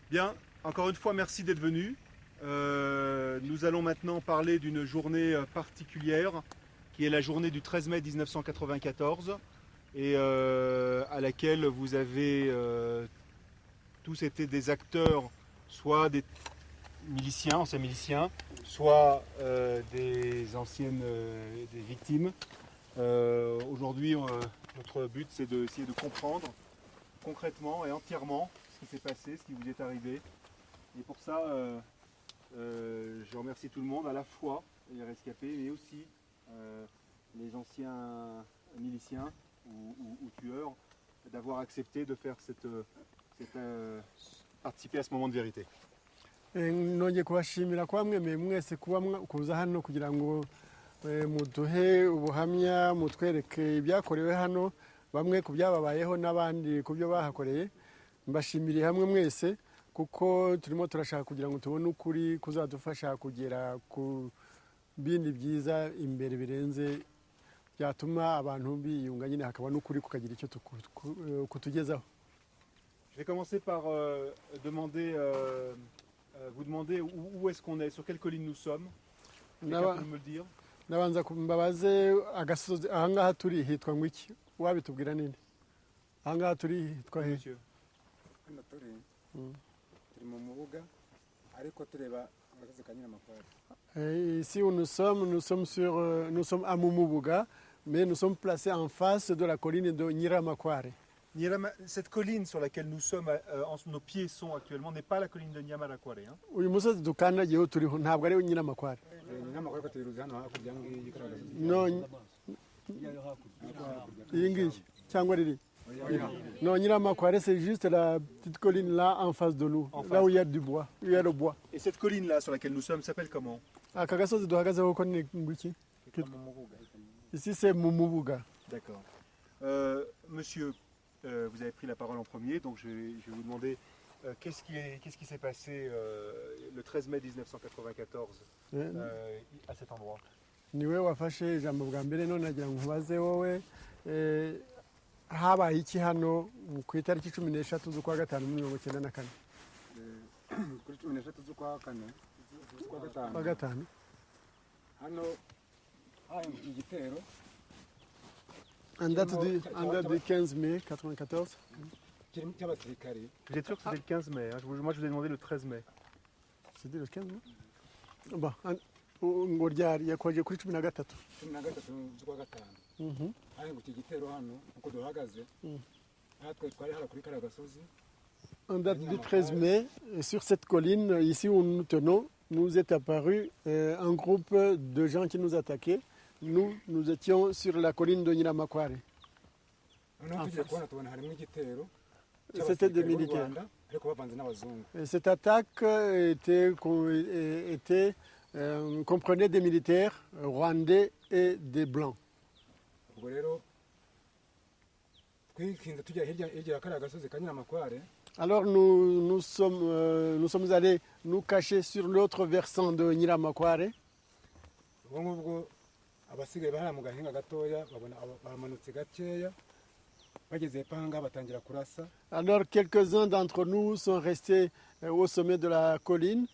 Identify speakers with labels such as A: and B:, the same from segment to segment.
A: Bien, encore une fois, merci d'être venu. Nous allons maintenant parler d'une journée particulière, qui est la journée du 13 mai 1994, et à laquelle vous avez tous été des acteurs, soit des miliciens, anciens miliciens, soit des anciennes des victimes. Aujourd'hui, notre but, c'est d'essayer de comprendre concrètement et entièrement ce qui s'est passé, ce qui vous est arrivé. Et pour ça, je remercie tout le monde, à la fois les rescapés, mais aussi les anciens miliciens ou tueurs, d'avoir accepté de faire participer à ce moment de vérité.
B: nongeye kubashimira kuba mwemeye mwese kuza hano kugira ngo muduhe ubuhamya mutwereke ibyakorewe hano bamwe ku byababayeho n'abandi ku byo bahakoreye. Mbashimiriye hamwe mwese kuko turimo turashaka kugira ngo tubone ukuri kuzadufasha kugera ku bindi byiza imbere birenze byatuma abantu biyunga nyine hakaba n'ukuri kukagira icyo kutugezaho.
A: Je vais commencer par vous demander où est-ce qu'on est, sur quelle colline nous sommes. Quelqu'un peut me le dire?
B: Nabanza mbabaze agasozi ahangaha turi hitwa ngwiki wabitubwira ninde? Ahangaha turi hitwa he?
A: Monsieur.
C: Hano turi mu mubuga ariko tureba agasozi ka Nyiramakware.
B: Ici où nous sommes à Mumubuga, mais nous sommes placés en face de la colline de Nyiramakware.
A: Cette colline sur laquelle nous sommes, nos pieds sont actuellement, n'est pas la colline de Nyamarakware. Hein?
B: Uyu musozi dukandagiyeho turiho ntabwo ari Nyiramakware.
C: Nyiramakware ko tuyiruzi hano hakurya ngiyi
B: No, iyi ngiyi cyangwa riri? Non, Nyiramakware, c'est juste la petite colline là en face de nous, là où il y a du bois, où il y a le bois.
A: Et cette colline-là sur laquelle nous sommes s'appelle comment?
B: Aka gasozi duhagazeho ko ni ngwiki? Ici c'est Mumubuga.
A: D'accord. Monsieur, vous avez pris la parole en premier, donc je vais vous demander qu'est-ce qui s'est passé le 13 mai 1994 à cet endroit?
B: Niwe wafashe ijambo bwa mbere none nagira ngo nkubaze wowe habaye iki hano ku itariki 13 z'ukwa gatanu 1994?
C: kuri 13 z'ukwa
B: gatanu
C: hano hahindukiye igitero
B: en date du 15 mai 94.
C: kirimo cy'abasirikari.
A: Vous êtes sûr que c'était le 15 mai hein? Moi je vous ai demandé le 13 mai.
B: C'était le 15 mai? Bon, ngo ryari yakoje kuri 13
C: z'ukwa gatanu hahindukiye igitero hano uko duhagaze natwe twari hano kuri kariya gasozi.
B: En date du 13 mai, sur cette colline, ici où nous tenons, nous est apparu un groupe de gens qui nous attaquaient. Nous étions sur la colline de Nyiramakware. C'était des militaires. Et cette attaque comprenait des militaires rwandais et des blancs. Alors nous sommes allés nous cacher sur l'autre versant de Nyiramakware.
C: Abasigaye bahara mu gahinga gatoya babona bamanutse gakeya bageze panga batangira kurasa.
B: Alors quelques-uns d'entre nous sont restés au sommet de la colline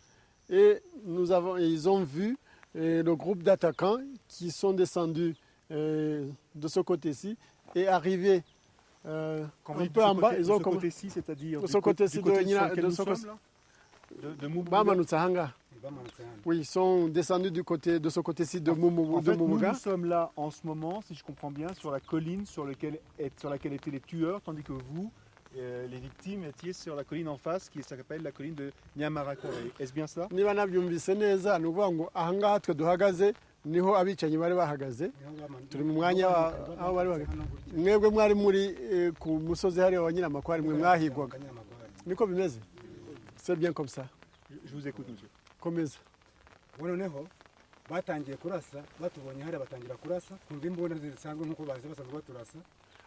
B: et ils ont vu le groupe d'attaquants qui sont descendus de ce côté-ci et arrivés un peu en bas. Ils ont
A: de ce côté-ci, c'est-à-dire
B: de ce côté-ci
A: de Mumubuga.
B: Oui, ils sont descendus de ce côté-ci de Mumubuga.
A: Nous sommes là en ce moment, si je comprends bien, sur la colline sur laquelle étaient les tueurs, tandis que vous, les victimes, étiez sur la colline en face, qui s'appelle la colline de Nyamarakware. Est-ce bien ça?
B: Niba nabyumvise neza ni ukuvuga ngo ahangaha twe duhagaze niho abicanyi bari bahagaze, turi mu mwanya aho bari bahagaze. Mwebwe mwari muri ku musozi hariya wa Nyiramakware, mwe mwahigwaga. Niko bimeze? C'est bien comme ça.
A: Je vous écoute, monsieur.
B: Komeza.
C: Noneho batangiye kurasa batubonye hariya batangira kurasa kumva imbunda zisanzwe nk'uko basanzwe baturasa.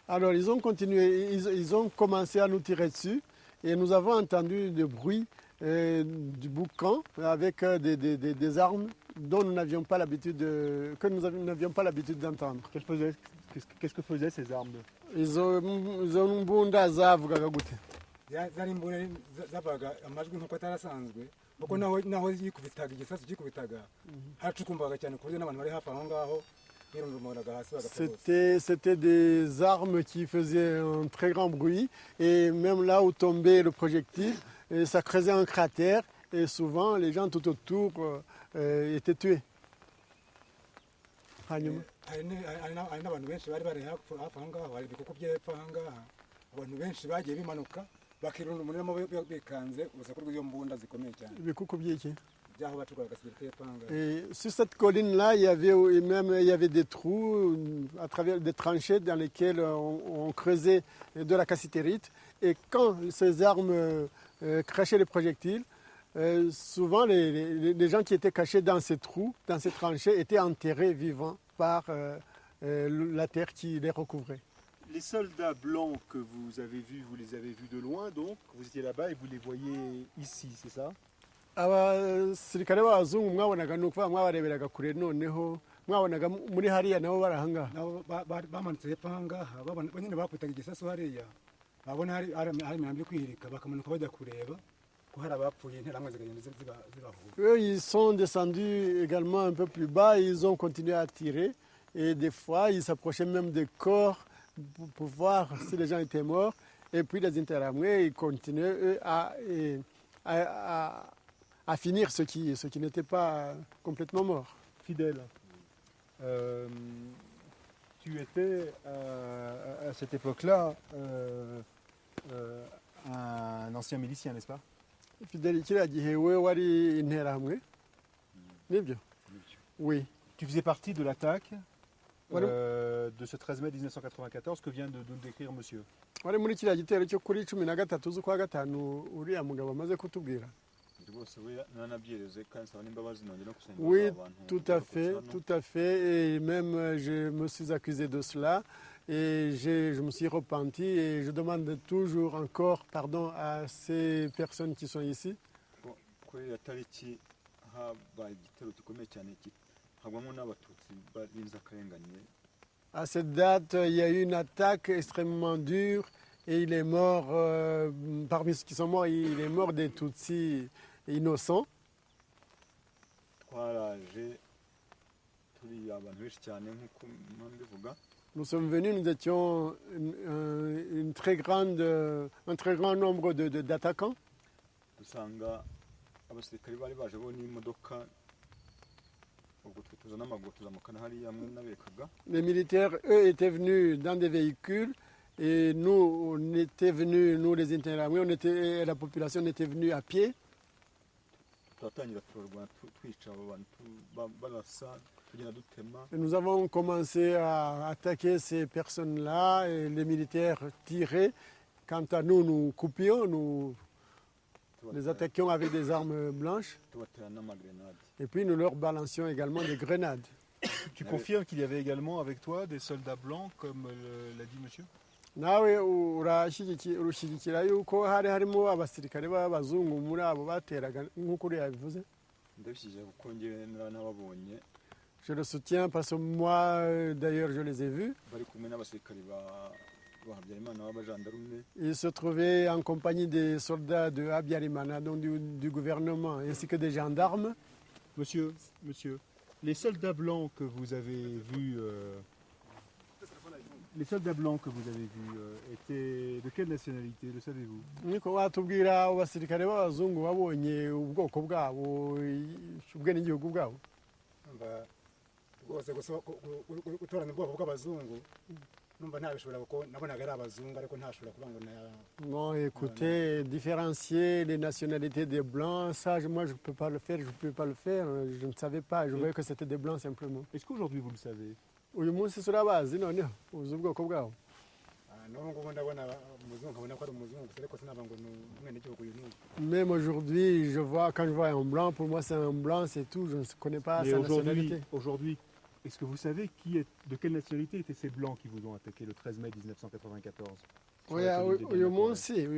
B: Alors ils ont continué, ils ont commencé à nous tirer dessus et nous avons entendu le bruit du boucan avec des armes dont nous n'avions pas l'habitude d'entendre.
A: Qu'est-ce que faisaient ces armes?
B: Izo mbunda zavugaga gute?
C: zari imbunda zavaga amajwi nk'uko atarasanzwe kuko naho yikubitaga igisasu gikubitaga hacukumbaga cyane ku buryo n'abantu bari hafi aho ngaho birundumuraga hasi bagapfa bose.
B: C'était des armes qui faisaient un très grand bruit et même là où tombait le projectile, ça creusait un cratère et souvent les gens tout autour étaient tués. Hanyuma
C: hari n'abantu benshi bari bari hafi aho ngaho, hari ibikuku by'epfo aha ngaha, abantu benshi bagiye bimanuka bakirunda umuriro bikanze urusaku rw'iyo mbunda zikomeye cyane.
B: ibikuku by'iki?
C: By'aho bacukuye gasirikare y'epfo aha ngaha.
B: Et sur cette colline-là, il y avait des trous à travers des tranchées dans lesquelles on creusait de la cassitérite. Et quand ces armes crachaient les projectiles, souvent les gens qui étaient cachés dans ces trous, dans ces tranchées, étaient enterrés vivants par la terre qui les recouvrait.
A: Les soldats blancs que vous avez vus, vous les avez vus de loin, donc vous étiez là-bas et vous les voyez ici, c'est ça?
B: abasirikare b'abazungu mwabonaga ni ukuvuga mwabareberaga kure, noneho mwabonaga muri hariya nabo bari ahangaha.
C: Nabo bamanutse hepfo aha ngaha, nyine bakubitaga igisasu hariya, babona hari imirambo iri kwihirika bakamanuka bajya kureba ko hari abapfuye, interahamwe zikagenda zibahura.
B: Eux, ils sont descendus également un peu plus bas, ils ont continué à tirer et des fois ils s'approchaient même des corps pour voir si les gens étaient morts. Et puis les interahamwe, ils continuaient eux, à finir ceux qui n'étaient pas complètement morts.
A: Fidèle, tu étais à cette époque-là un ancien milicien, n'est-ce pas?
B: Fidèle, kiriya gihe we wari interahamwe nibyo? Oui.
A: Tu faisais partie de l'attaque de ce 13 mai 1994 que vient de nous décrire monsieur.
B: wari muri kiriya gitero cyo kuri 13 z'ukwa gatanu uriya mugabo amaze kutubwira? Oui, tout à fait, et même je me suis accusé de cela et je me suis repenti et je demande toujours encore pardon à ces personnes qui sont ici. À cette date, il y a eu une attaque extrêmement dure et il est mort, parmi ceux qui sont morts, il est mort des Tutsis innocents. Nous sommes venus, nous étions un très grand nombre d'attaquants. Les militaires, eux, étaient venus dans des véhicules et nous, on était venus, nous les interahamwe, la population était venue à pied. Et nous avons commencé à attaquer ces personnes-là et les militaires tiraient. Quant à nous, nous coupions, nous les attaquions avec des armes blanches. Et puis nous leur balancions également des grenades.
A: Tu confirmes qu'il y avait également avec toi des soldats blancs, comme l'a dit monsieur?
B: nawe urashyigikira yuko hari harimo abasirikare b'abazungu muri abo bateraga nk'uko uriya yabivuze? Je le soutiens parce que moi d'ailleurs je les ai vus. Ils se trouvaient en compagnie des soldats de Habyarimana, donc du gouvernement, ainsi que des gendarmes.
A: Monsieur, les soldats blancs que vous avez vus, étaient de quelle nationalité, le savez-vous?
B: Niko watubwira abasirikare b'abazungu babonye ubwoko bwabo, ubwenegihugu bwabo?
C: Rwose gutoranya ubwoko bw'abazungu numva ntabishobora kuko nabonaga ari abazungu ariko ntashobora kuba ngo
B: non, écoutez, différencier les nationalités des blancs, ça moi je peux pas le faire, je ne savais pas, je voyais que c'était des blancs simplement.
A: Est-ce qu'aujourd'hui vous le savez?
B: uyu munsi surabazi noneho uzi ubwoko bwabo?
C: N'ubu ndabona umuzungu nkabona ko ari umuzungu ariko sinaba ngo ni umwenegihugu uyu n'uyu.
B: Même aujourd'hui, quand je vois un blanc, pour moi c'est un blanc, c'est tout, je ne connais pas sa nationalité.
A: Aujourd'hui, est-ce que vous savez de quelle nationalité étaient ces blancs qui vous ont attaqué le 13 mai 1994?
B: uyu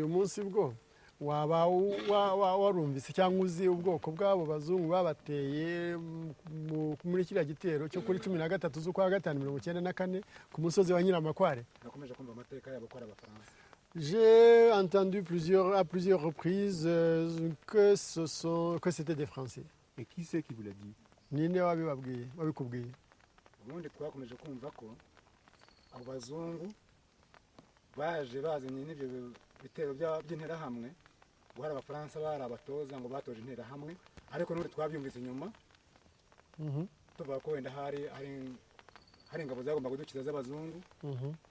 B: munsi bwo waba warumvise cyangwa uzi ubwoko bw'abo bazungu babateye muri kiriya gitero cyo kuri 13 z'ukwa gatanu 1994 ku musozi wa Nyiramakware?
C: Nakomeje kumva amateka yabo ko ari Abafaransa.
B: J'ai entendu à plusieurs reprises que c'était des Français.
A: Et qui c'est qui vous l'a dit?
B: Ninde wabikubwiye?
C: ubundi twakomeje kumva ko abo bazungu baje bazanye n'ibyo bitero by'interahamwe ngo hari abafaransa bari abatoza ngo batoje interahamwe ariko n'ubundi twabyumvise inyuma tuvuga ko wenda hari ingabo zagomba kudukiza z'abazungu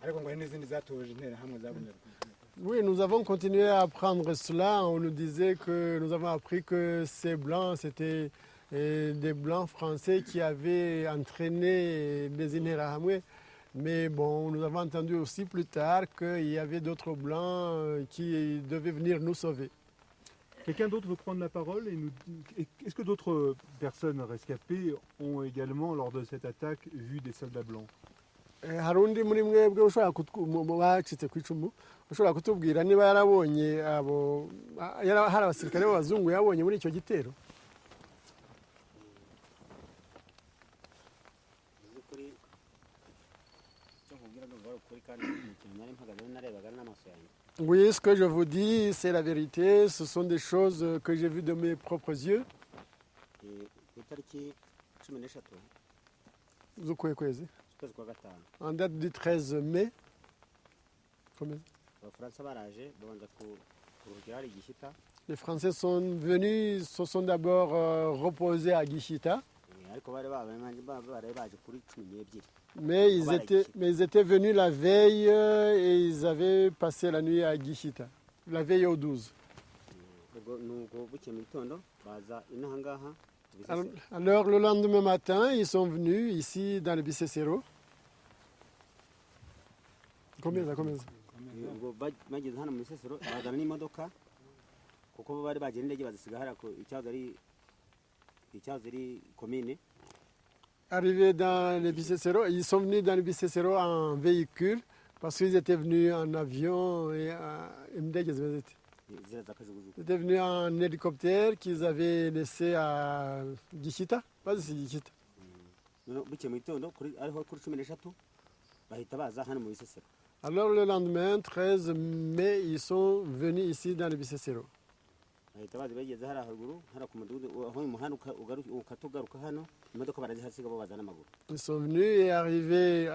C: ariko ngo hari n'izindi zatoje interahamwe zagomba.
B: Oui, nous avons continué à apprendre cela. On nous disait que nous avons appris que ces blancs, c'était des blancs français qui avaient entraîné les Interahamwe. Mais bon, nous avons entendu aussi plus tard qu'il y avait d'autres blancs qui devaient venir nous sauver.
A: Quelqu'un d'autre veut prendre la parole est-ce que d'autres personnes rescapées ont également, lors de cette attaque, vu des soldats blancs?
B: Hari undi muri mwebwe ushobora bacitse ku icumu ushobora kutubwira niba yarabonye hari abasirikare b'abazungu yabonye muri icyo gitero? Oui, ce que je vous dis, c'est la vérité. Ce sont des choses que j'ai vues de mes propres yeux. En date du 13 mai. Les Français sont venus, se sont d'abord reposés à Gishita. Mais ils étaient venus la veille et ils avaient passé la nuit à Gishita, la veille au 12. Alors le lendemain matin, ils sont venus ici dans le Bisesero. Combien ça? Arrivés dans le Bisesero, ils sont venus dans le Bisesero en véhicule parce qu'ils étaient venus en avion et ils étaient venus en hélicoptère qu'ils avaient laissé à Gishita. Pas de Gishita. Alors le lendemain, 13 mai, ils sont venus ici dans le Bisesero. Ils sont venus et arrivés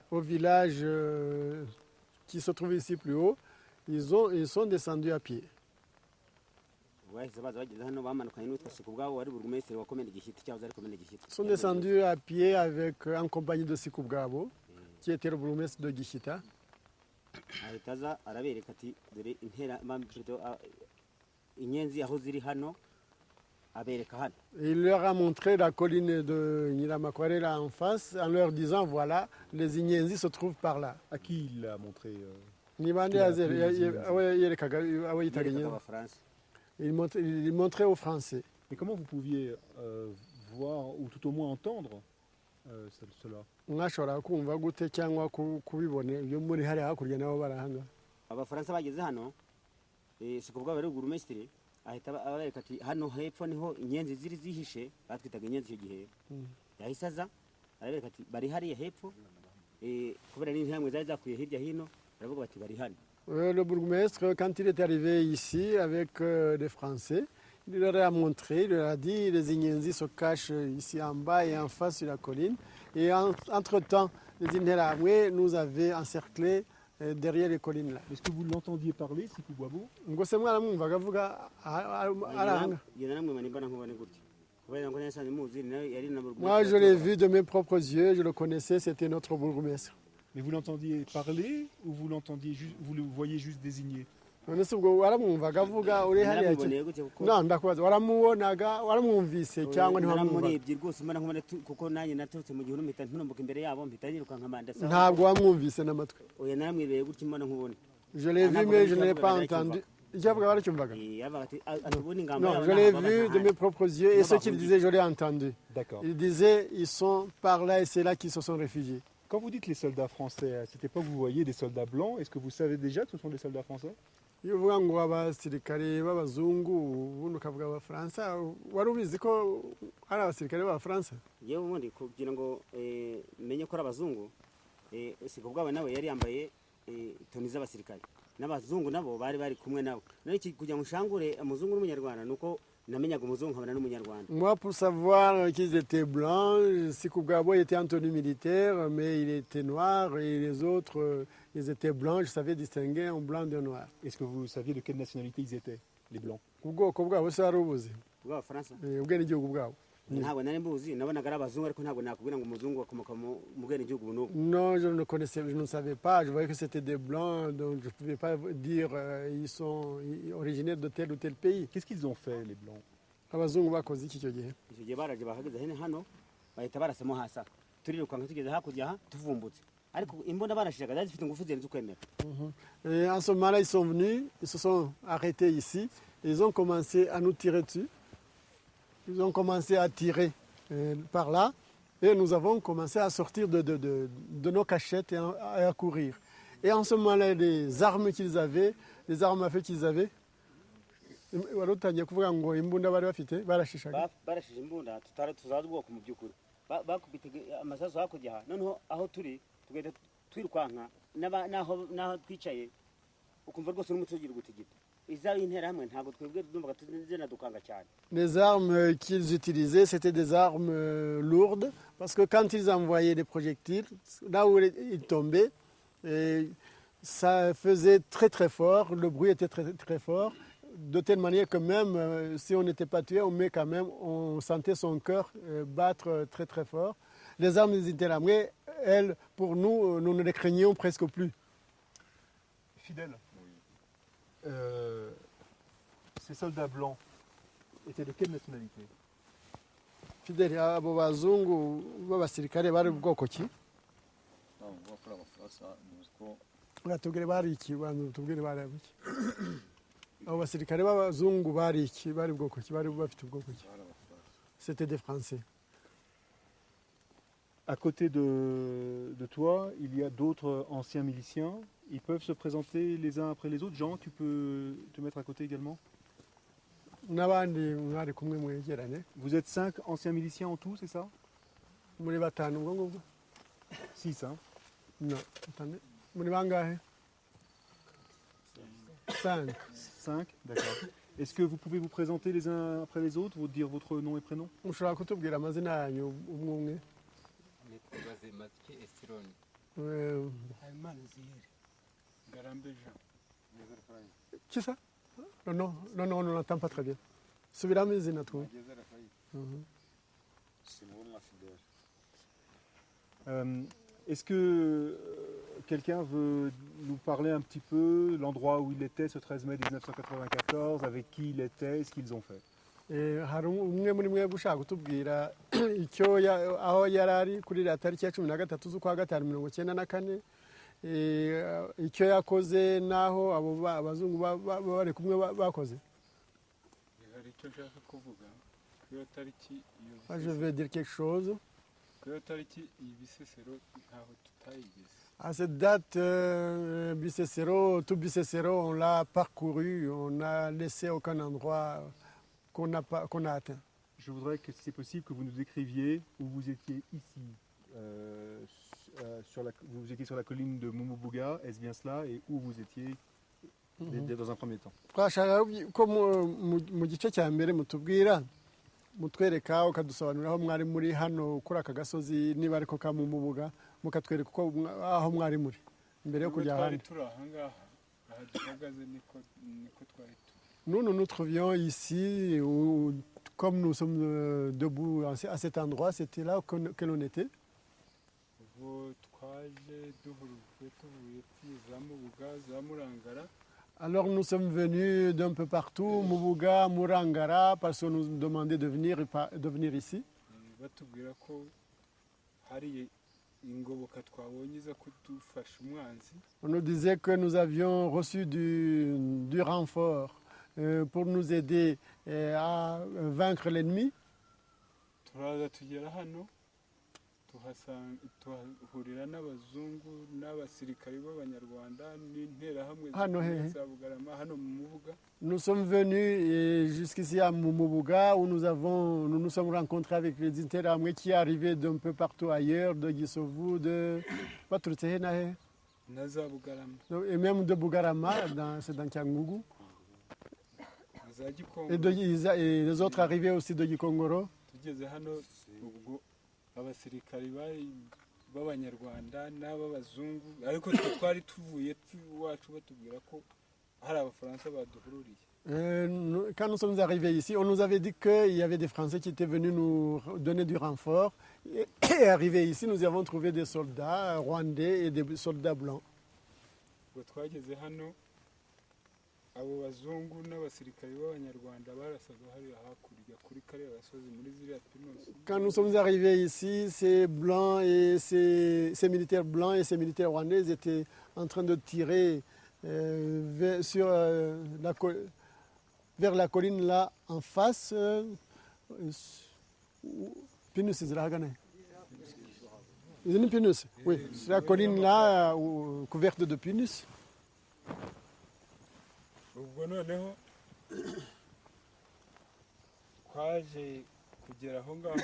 B: au village qui se trouve ici plus haut. Ils sont descendus à pied. Ils sont descendus à pied en compagnie de Sikubgabo, qui était le bourgmestre de Gishita. Il leur a montré la colline de Nyiramakware là en face en leur disant voilà, les Inyenzi se trouvent par là.
A: À qui il l'a montré
B: Il montrait aux Français.
A: Mais comment vous pouviez voir ou tout au moins entendre cela?
D: ahita abereka ati hano hepfo niho inyenzi ziri zihishe batwitaga inyenzi icyo gihe yahise aza arabereka ati bari hariya hepfo kubera n'intambwe zari zakuye hirya hino baravuga bati bari hano.
B: Le bourgmestre, quand il est arrivé ici avec des Français, il leur a montré, il leur a dit les Inyenzi se cachent ici en bas et en face sur la colline. Et entre-temps, les Interahamwe nous avaient encerclés derrière les collines là.
A: Est-ce que vous l'entendiez parler, Sikubwabo?
B: Moi je l'ai vu de mes propres yeux, je le connaissais, c'était notre bourgmestre.
A: Mais vous l'entendiez parler ou vous l'entendiez juste, vous le voyez juste désigner?
B: Non, ndakubaza waramubonaga waramwumvise cyangwa ntabwo wamwumvise n'amatwi? Je l'ai vu mais je ne l'ai pas entendu. Non, je l'ai vu de mes propres yeux et ce qu'il disait, je l'ai entendu. Il disait, ils sont par là et c'est là qu'ils se sont réfugiés.
A: Quand vous dites les soldats français, à cette époque vous voyez des soldats blancs, est-ce que vous savez déjà que ce sont des soldats français?
B: Iyo uvuga ngo abasirikare b'abazungu ubundi ukavuga abafaransa wari ubizi ko ari abasirikare b'abafaransa?
D: Yewe ubundi kugira ngo menye ko ari abazungu Sikubwabo nawe yari yambaye toni z'abasirikare n'abazungu nabo bari kumwe nabo none iki kugira ngo nshangure umuzungu n'umunyarwanda nuko namenyaga umuzungu nkabona n'umunyarwanda.
B: Moi, pour savoir qu'ils étaient blancs, Sikubgabo était en tenue militaire, mais il était noir, et les autres, ils étaient blancs. Je savais distinguer un blanc d'un noir.
A: Est-ce que vous saviez de quelle nationalité ils étaient, les blancs?
B: Ubwoko bwabo se wari ubuzi?
D: Bw'abafaransa
B: Ubwenegihugu bwabo?
D: ntabwo nari mbuzi nabonaga ari abazungu ariko ntabwo nakubwira ngo umuzungu akomoka mu bwenegihugu ubu n'ubu.
B: Non, je ne connaissais, je ne savais pas. Je voyais que c'était des blancs, donc je ne pouvais pas dire ils sont originaires de tel ou tel pays.
A: Qu'est-ce qu'ils ont fait, les blancs?
B: Abazungu bakoze iki icyo gihe?
D: icyo gihe baraje bahagaze hano bahita barasamo hasi turirukanka tugeze hakurya aha tuvumbutse ariko imbunda barashiraga zari zifite ingufu zirenze ukwemera.
B: Et en ce moment-là, ils sont venus, ils se sont arrêtés ici, et ils ont commencé à nous tirer dessus. Ils ont commencé à tirer par là, et nous avons commencé à sortir de nos cachettes et à courir. Et en ce moment-là, les armes qu'ils avaient, les armes à feu qu'ils avaient, wari utangiye kuvuga ngo imbunda bari bafite barashishaga.
D: Barashije imbunda tuzaza ubwoko mu by'ukuri bakubitaga amasasu hakurya aha noneho aho turi tugenda twirukanka n'aho twicaye ukumva rwose n'umutwe ugira gutigita izari interahamwe ntabwo twebwe dumvaga dukanga cyane.
B: Les armes qu'ils utilisaient, c'était des armes lourdes, parce que quand ils envoyaient des projectiles, là où ils tombaient, ça faisait très très fort, le bruit était très très fort, de telle manière que même si on n'était pas tué, mais quand même on sentait son cœur battre très très fort. Les armes des interahamwe, elles, pour nous, nous ne les craignions presque plus.
A: Fidèle. Ces soldats blancs étaient de quelle nationalité?
B: Fidèle, abo bazungu b'abasirikare bari bwoko ki? Batubwire bari iki, batubwire bari iki. Abo basirikare b'abazungu bari iki, bari bwoko ki, bari bafite ubwoko ki? C'était des Français.
A: À côté de toi, il y a d'autres anciens miliciens. Ils peuvent se présenter les uns après les autres. Jean, tu peux te mettre à côté également.
B: N'abandi mwari kumwe mwegerane.
A: Vous êtes 5 anciens miliciens en tout, c'est ça?
B: Muri batanu ubwo ngubwo?
A: 6, hein?
B: Non, attendez. Muri bangahe? 5.
A: 5, d'accord. Est-ce que vous pouvez vous présenter les uns après les autres, vous dire votre nom et prénom?
B: Mushobora kutubwira amazina yanyu umwe umwe?
E: Nitwabaze Matike Esironi.
B: Qui ça? Non, on n'entend pas très bien. Subiramo izina tu.
A: Est-ce que quelqu'un veut nous parler un petit peu de l'endroit où il était ce 13 mai 1994, avec qui il était, et ce qu'ils ont fait?
B: Hari umwe muri mwe gushaka kutubwira icyo aho yari ari kuri iriya tariki ya 13 z'ukwa gatanu 1994, icyo yakoze n'aho abo abazungu bari kumwe bakoze.
E: Hari icyo nshaka kuvuga kuri iyo tariki.
B: Je vais dire quelque chose.
E: Kuri iyo tariki iyi Bisesero ntaho tutayigeze.
B: À cette date, Bisesero, tout Bisesero, on l'a parcouru, on n'a laissé aucun endroit qu'on a atteint.
A: Je voudrais que, si c'est possible, que vous nous décriviez où vous étiez ici. Vous étiez sur la colline de Mumubuga, est-ce bien cela, et où vous étiez dans un premier temps?
B: Twashaka ko mu gice cya mbere mutubwira mutwereka ukadusobanurira aho mwari muri hano kuri aka gasozi niba ariko ka Mumubuga mukatwereka uko aho mwari muri mbere yo kujya hano.
E: Turi aha ngaha aha duhagaze niko twari turi.
B: Nous nous trouvions ici, comme nous sommes debout à cet endroit, c'était là que l'on était. Alors nous sommes venus d'un peu partout, Mubuga, Murangara, parce qu'on nous demandait de venir ici. On nous disait que nous avions reçu du renfort pour nous aider à vaincre l'ennemi. Nous sommes venus jusqu'ici à Mumubuga où nous nous sommes rencontrés avec les interahamwe qui arrivaient d'un peu partout ailleurs, de Gisovu, de Baturutsehenahe.
E: na za bugarama
B: Et même de Bugarama, c'est dans Cyangugu.
E: na za gikongo
B: Et les autres arrivés aussi de Gikongoro.
E: tugeze hano ubwo abasirikari b'abanyarwanda n'ab'abazungu ariko twe twari tuvuye iwacu batubwira ko hari abafaransa baduhururiye.
B: Quand nous sommes arrivés ici, on nous avait dit qu'il y avait des Français qui étaient venus nous donner du renfort. Et arrivés ici, nous avons trouvé des soldats rwandais et des soldats blancs.
E: ubwo twageze hano abo bazungu n'abasirikari b'abanyarwanda barasaga hariya hakurya kuri kariya gasozi muri ziriya pinusi.
B: Quand nous sommes arrivés ici, ces blancs et ces militaires blancs et ces militaires rwandais ils étaient en train de tirer vers la colline là en face. Pinus, Pinus, oui, c'est la colline là couverte de pinus.
E: ubwo noneho twaje kugera aho ngaho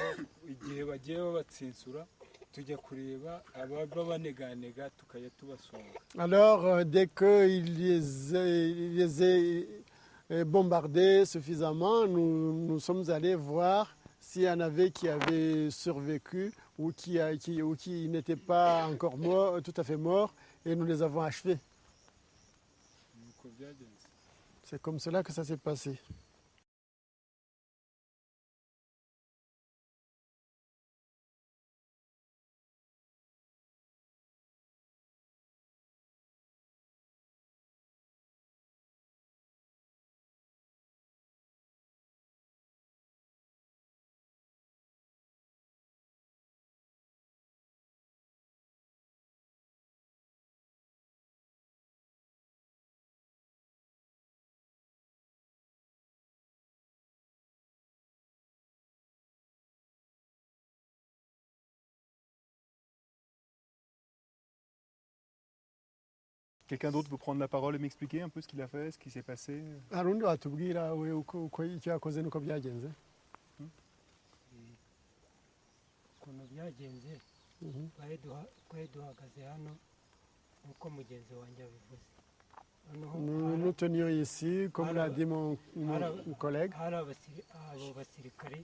E: igihe bagiye babatsinsura tujya kureba ababa baneganega tukajya tubasonga.
B: Alors, dès qu'ils les aient bombardés suffisamment, nous sommes allés voir s'il y en avait qui avaient survécu ou qui n'étaient pas encore morts, tout à fait morts, et nous les avons achevés.
E: nuko byagenze.
B: C'est comme cela que ça s'est passé.
A: Quelqu'un d'autre veut prendre la parole et m'expliquer un peu ce qu'il a fait, ce qui s'est passé?
B: hari undi watubwira we uko icyo yakoze nuko byagenze.
F: ukuntu byagenze twari duhagaze hano nk'uko mugenzi wanjye abivuze.
B: Nous tenions ici, comme l'a dit mon collègue,
F: hari abo basirikari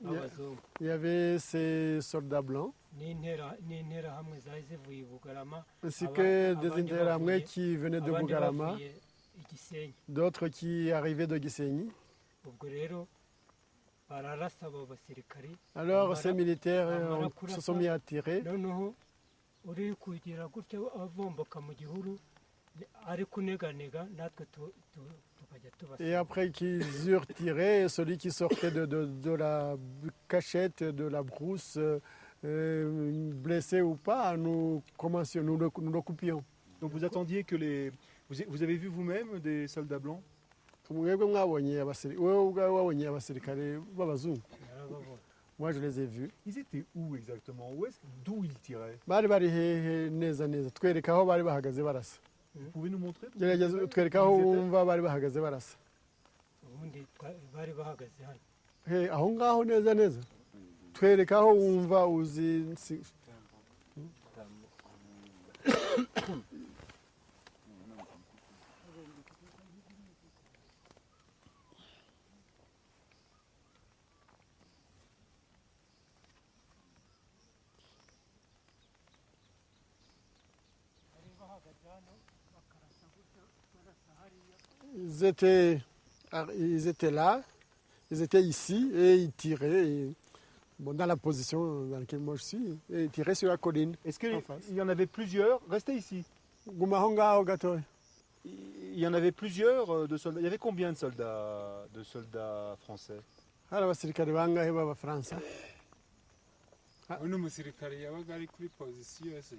F: b'abazungu
B: il y avait ces soldats blancs,
F: n'interahamwe zari zivuye i Bugarama,
B: ainsi que des interahamwe qui venaient de
F: abandi
B: Bugarama,
F: bavuye i Gisenyi.
B: d'autres qui arrivaient de Gisenyi.
F: ubwo rero bararasa abo basirikari.
B: Alors ces militaires se sont mis à tirer.
F: noneho uri kugira gutyo avomboka mu gihuru ari kuneganega natwe tukajya tubasa.
B: Et après qu'ils eurent tiré, celui qui sortait de la cachette, de la brousse, blessé ou pas, nous le coupions.
A: Donc vous attendiez que les... Vous avez vu vous-même des soldats blancs?
B: Mwebwe mwabonye wowe ubwawe wabonye abasirikare b'abazungu?
F: Narababonye.
B: Moi je les ai vus.
A: Ils étaient où exactement? D'où ils tiraient?
B: Bari hehe neza neza, twereka aho bari bahagaze barasa.
A: Vous pouvez nous montrer?
B: Gerageza twereka aho wumva bari bahagaze barasa.
F: ubundi bari bahagaze hano.
B: Aho ngaho neza neza, twereka aho wumva uzi. Ils étaient là, ils étaient ici et ils tiraient dans la position dans laquelle moi je suis, et ils tiraient sur la colline.
A: Est-ce qu'il y en avait plusieurs? Restez ici. Il y en avait plusieurs de soldats. Il y avait combien de soldats français?
E: uno musirikare yabaga ari kuri pozisiyo se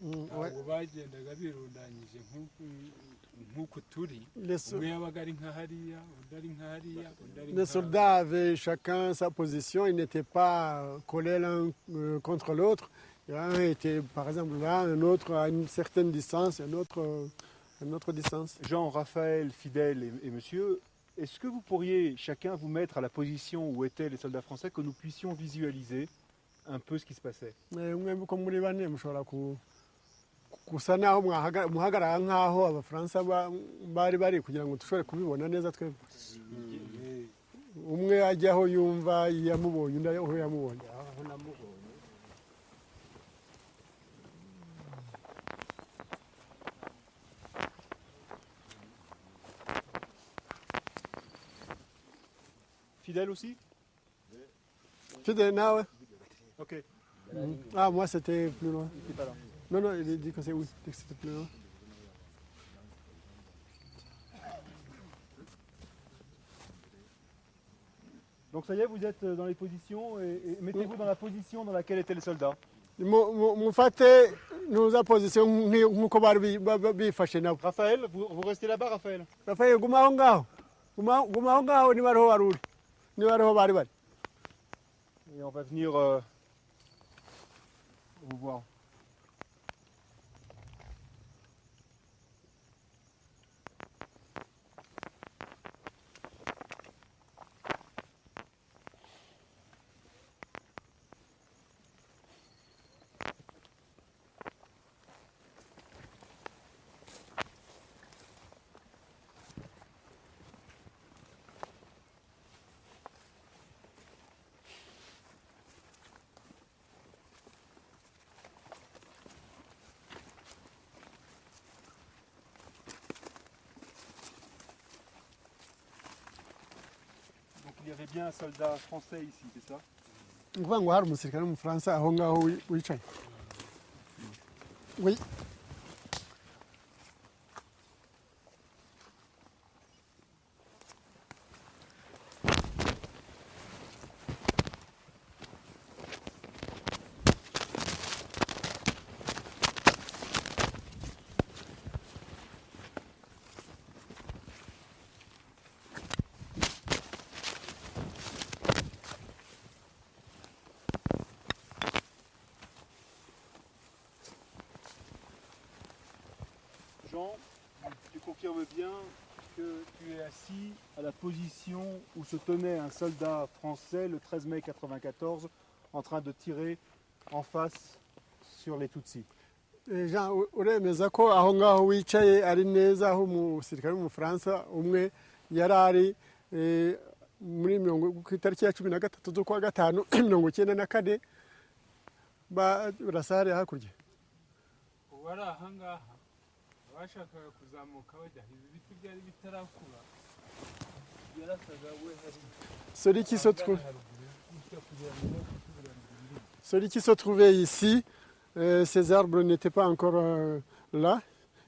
E: ntabwo bagendaga birundanyije nk'uko turi. umwe yabaga ari nka hariya undi ari nka hariya undi ari nka hariya.
B: Les soldats avaient chacun sa position, ils n'étaient pas collés l'un contre l'autre. Un était par exemple là, un autre à une certaine distance, un autre à une autre distance.
A: Jean, Raphaël, Fidèle et monsieur, est-ce que vous pourriez chacun vous mettre à la position où étaient les soldats français, que nous puissions visualiser un peu ce qui se passait?
B: gusa naho muhagarara nk'aho abafaransa bari kugira ngo dushobore kubibona neza twebwe. Umwe ajya aho yumva yamubonye undi aho yamubonye.
A: Fidèle aussi?
B: Fidèle, nawe?
A: Ok.
B: Ah, moi c'était plus loin.
A: Il n'était pas là.
B: Non, non, il dit que c'est oui, que c'était plus loin.
A: Donc ça y est, vous êtes dans les positions et mettez-vous dans la position dans laquelle étaient les soldats.
B: Mufate nuza position nkuko bari bifashe nabo.
A: Raphaël, vous restez là-bas, Raphaël.
B: Raphaël, guma aho ngaho. Guma aho ngaho niba ariho waruri. Niba ariho bari bari.
A: Et on va venir vous voir. Il y avait bien un soldat français ici, c'est ça?
B: Ukuvuga ngo hari umusirikare w'umufaransa aho ngaho wicaye. Oui.
A: Jean, tu confirmes bien que tu es assis à la position où se tenait un soldat français le 13 mai 1994 en train de tirer en face sur les Tutsis.
B: Jean, uremeza ko aho ngaho wicaye ari neza aho umusirikare w'umufaransa umwe yari ari muri ku itariki ya 13 z'ukwa gatanu 1994 barasa hariya hakurya.
E: Uwari aha ngaha abashakaga kuzamuka bajya ibiti byari bitarakura yarasaga we hari
B: celui qui se trouvait ici, ces arbres n'étaient pas encore là,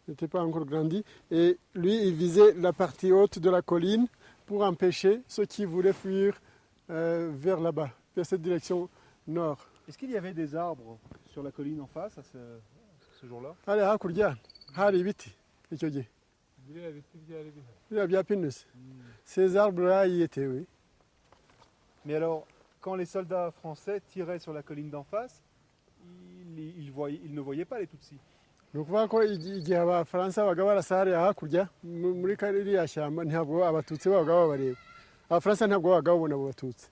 B: n'étaient pas encore grandis, et lui il visait la partie haute de la colline pour empêcher ceux qui voulaient fuir vers là-bas, vers cette direction nord.
A: Est-ce qu'il y avait des arbres sur la colline en face à ce jour-là?
B: Allez, hakurya hari ibiti icyo gihe.
E: biriya biti byari bihari.
B: Biriya bya pinusi. Ces arbres-là y étaient, oui.
A: Mais alors, quand les soldats français tiraient sur la colline d'en face, ils ne voyaient pas les Tutsis.
B: Ni ukuvuga ko igihe abafaransa babaga barasa hariya hakurya muri kariya shyamba ntabwo abatutsi babaga babareba. Abafaransa ntabwo babaga babona abo batutsi.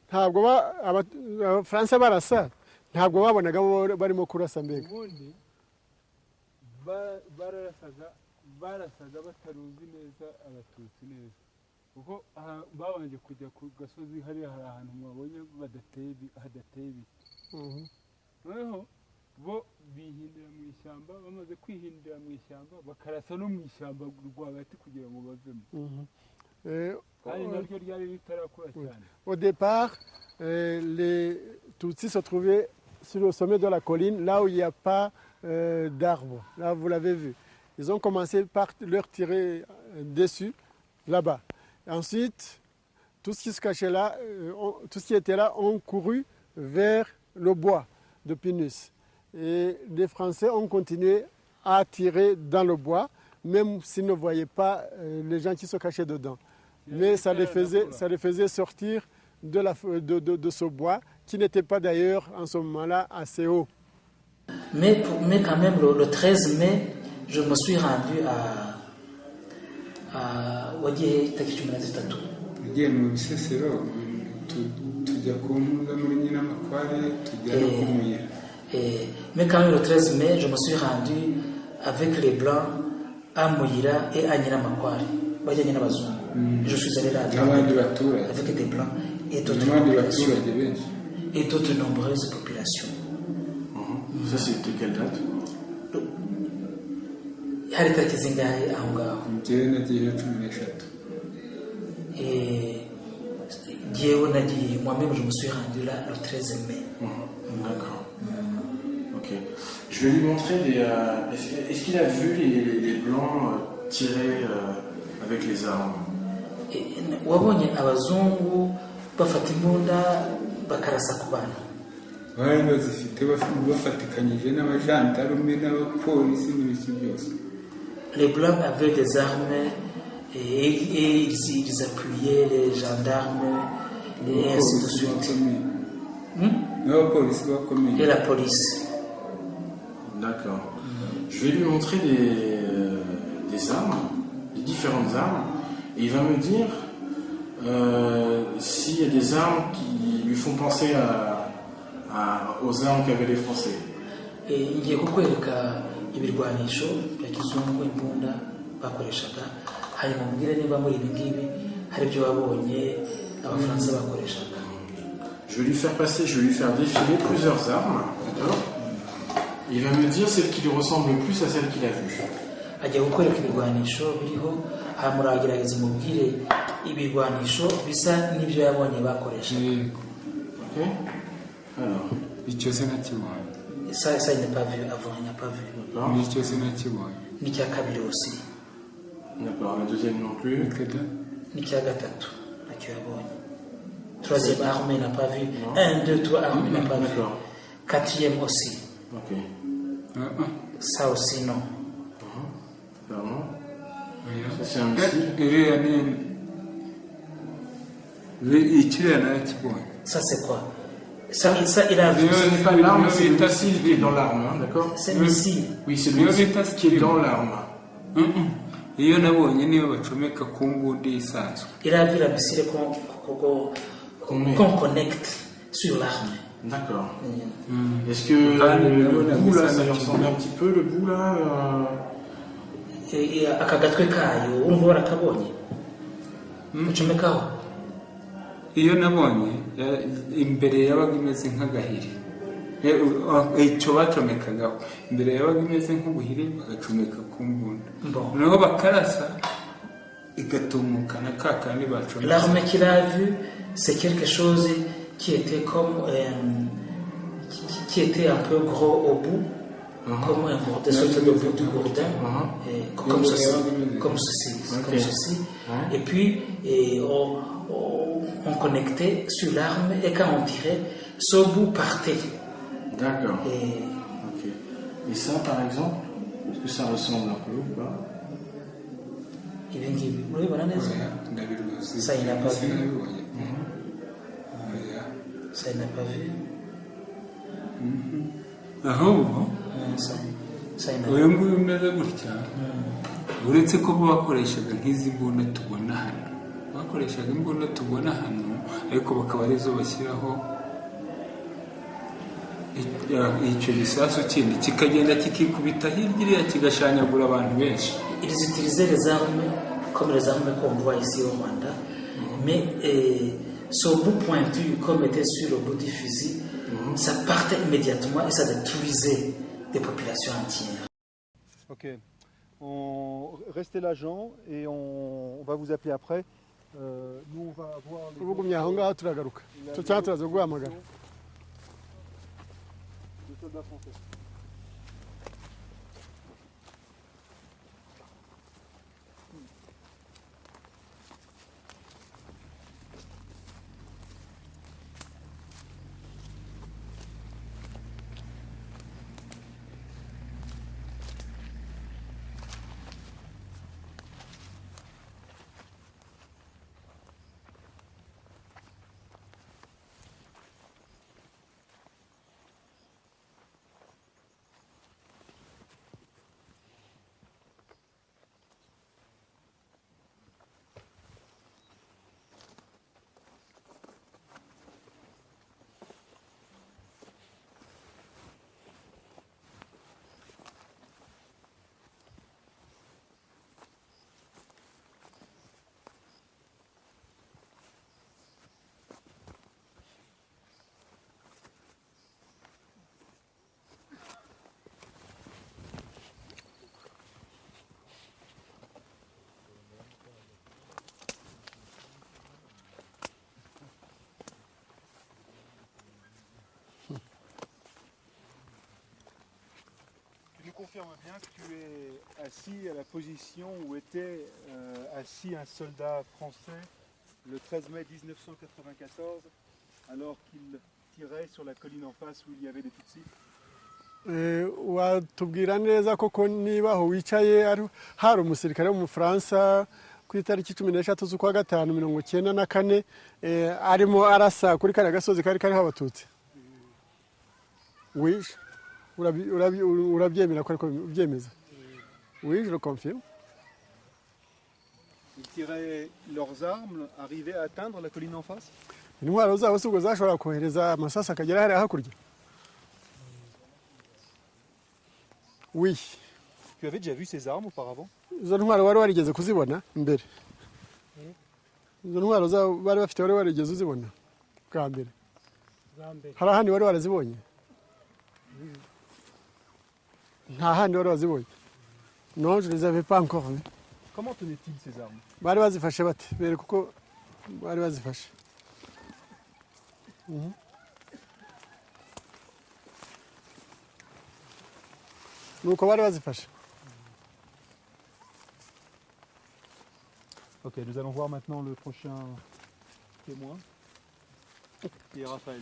B: Ntabwo abafaransa barasa ntabwo babonaga barimo kurasa mbega.
E: Ubundi barasaga bataruzi neza abatutsi neza kuko babanje kujya ku gasozi hariya hari ahantu mwabonye hadateye ibiti. Noneho bo bihindira mu ishyamba, bamaze kwihindira mu ishyamba bakarasa no mu ishyamba rwagati kugira ngo bavemo. Kandi naryo ryari ritarakura cyane.
B: Au départ, les Tutsis se trouvaient sur le sommet de la colline, là où il n'y a pas d'arbres. Là, vous l'avez vu. Ils ont commencé par leur tirer dessus, là-bas. Ensuite, tout ce qui se cachait là, tout ce qui était là, ont couru vers le bois de pinus. Et les Français ont continué à tirer dans le bois, même s'ils ne voyaient pas les gens qui se cachaient dedans. Mais ça les faisait sortir de ce bois, qui n'était pas d'ailleurs en ce moment-là assez haut.
G: Mais quand même, le 13 mai, je me suis rendu à Wagiye Takicumi na zitatu.
E: Ugiye mu Bisesero tujya ku mpuza muri Nyinamakware tujya no kumuyira.
G: Mais quand même le 13 mai, je me suis rendu avec les Blancs à Moïra et à Nyiramakwari. Je suis allé là avec des Blancs et d'autres nombreuses populations.
H: Ça, c'était quelle date?
G: Hari tariki zingahe aho ngaho?
I: Njyewe nagiye 13.
G: Et Dieu n'a dit, moi-même je me suis rendu là le 13 mai.
H: D'accord. Ok. Je vais lui montrer des. Est-ce qu'il a vu les blancs tirer avec les armes?
G: Wabonye abazungu bafata imbunda bakarasa ku bantu?
I: Bari bazifite bafatikanyije n'abajandarume n'abapolisi n'ibiki byose.
G: Les Blancs avaient des armes et ils appuyaient les gendarmes et ainsi de suite. Et la police.
H: D'accord. Je vais lui montrer des armes, des différentes armes, et il va me dire s'il y a des armes qui lui font penser aux armes qu'avaient les Français.
G: Ngiye kukwereka ibirwanisho bya kizungu imbunda bakoreshaga, hanyuma mbwire niba muri ibi ngibi hari ibyo wabonye abafaransa bakoreshaga.
H: Je vais lui faire passer, je vais lui faire défiler plusieurs armes, d'accord? Il va me dire celle qui lui ressemble le plus à celle qu'il a vue.
G: Ajya kukwereka ibirwanisho biriho, hanyuma uragerageza umubwire ibirwanisho bisa n'ibyo yabonye bakoreshaga.
H: Ok? Alors,
I: icyo se nakibonye.
G: Ça, il n'a pas vu avant, il n'a pas vu.
H: D'accord.
I: Nicyo se nakibonye.
G: N'icya kabiri aussi.
H: D'accord, la deuxième non plus.
G: N'icya gatatu nacyo yabonye. Troisième arme, il n'a pas vu. 1, 2, 3 armes, il n'a pas vu. Quatrième aussi.
H: Ok.
G: Ça aussi, non.
H: Pardon. Ça, c'est un missile.
G: Ça, c'est quoi? Ça, il a vu.
H: Ce n'est pas l'arme, c'est le missile qui est dans l'arme, hein, d'accord?
G: C'est le missile.
H: Oui, c'est le missile qui est dans l'arme.
I: Iyo nabonye niyo bacomeka ku mbunda isanzwe.
G: Il a vu la missile qu'on connecte sur l'arme.
H: D'accord. Est-ce que le bout là, ça lui ressemble un petit peu, le bout là
G: akagatwe kayo umva warakabonye ucomekaho?
I: Iyo nabonye imbere yabaga imeze nk'agahiri, icyo bacomekagaho imbere yabaga imeze nk'ubuhiri bagacomeka ku mbunda, noneho bakarasa igatumukana ka kandi bacomeka.
G: L'arme qu'il a vu, c'est quelque chose qui était comme qui était un peu gros au bout, comme un des sortes de bout du gourdin, comme ceci, comme ceci. Et puis on connectait sur l'arme et quand on tirait, ce bout partait.
H: D'accord. Ok. Et ça, par exemple, est-ce que ça ressemble un peu ou pas?
G: Ça, il n'a pas vu. Ça, il n'a pas vu.
I: Ahubwo uyu nguyu umeze gutya, uretse ko bakoreshaga nk'izi mbunda tubona hano, bakoreshaga imbunda tubona hano, ariko bakaba arizo bashyiraho icyo gisasu kindi kikagenda kikikubita hirya kigashanyagura abantu benshi.
G: Ils utilisaient les armes comme les armes qu'on voit ici au Rwanda, mais ce bout pointu comme était sur le bout du fusil, ça partait immédiatement et ça détruisait des populations entières.
A: Ok. Restez là, Jean, et on va vous appeler après. Nous, on va voir les...
B: ubugumye aho ngaho turagaruka cyangwa turaza guhamagara
A: Les soldats français. confirmes bien que tu es assis à la position où était assis un soldat français le 13 mai 1994, alors qu'il tirait sur la colline en face où il y avait des Tutsis.
B: watubwira neza koko niba aho wicaye hari umusirikare w'umufaransa ku itariki 13 z'ukwa gatanu 1994 arimo arasa kuri kariya gasozi kari kariho abatutsi. Oui, urabyemera ko ariko ubyemeza? Oui, je le confirme.
A: Ils tiraient leurs armes, arrivaient à atteindre la colline en face.
B: Intwaro zabo sibwo zashobora kohereza amasasu akagera hariya hakurya? Oui.
A: Tu avais déjà vu ces armes auparavant?
B: Izo ntwaro wari warigeze kuzibona mbere? Izo ntwaro zabo bari bafite wari warigeze uzibona bwa mbere? Hari ahandi wari warazibonye? Nta handi wari wazibonye? Non, je les avais pas encore vues.
A: Comment tenaient-ils ces armes?
B: Bari bazifashe bate? Bere kuko bari bazifashe. Nuko bari bazifashe.
A: Ok, nous allons voir maintenant le prochain témoin, qui est Raphaël.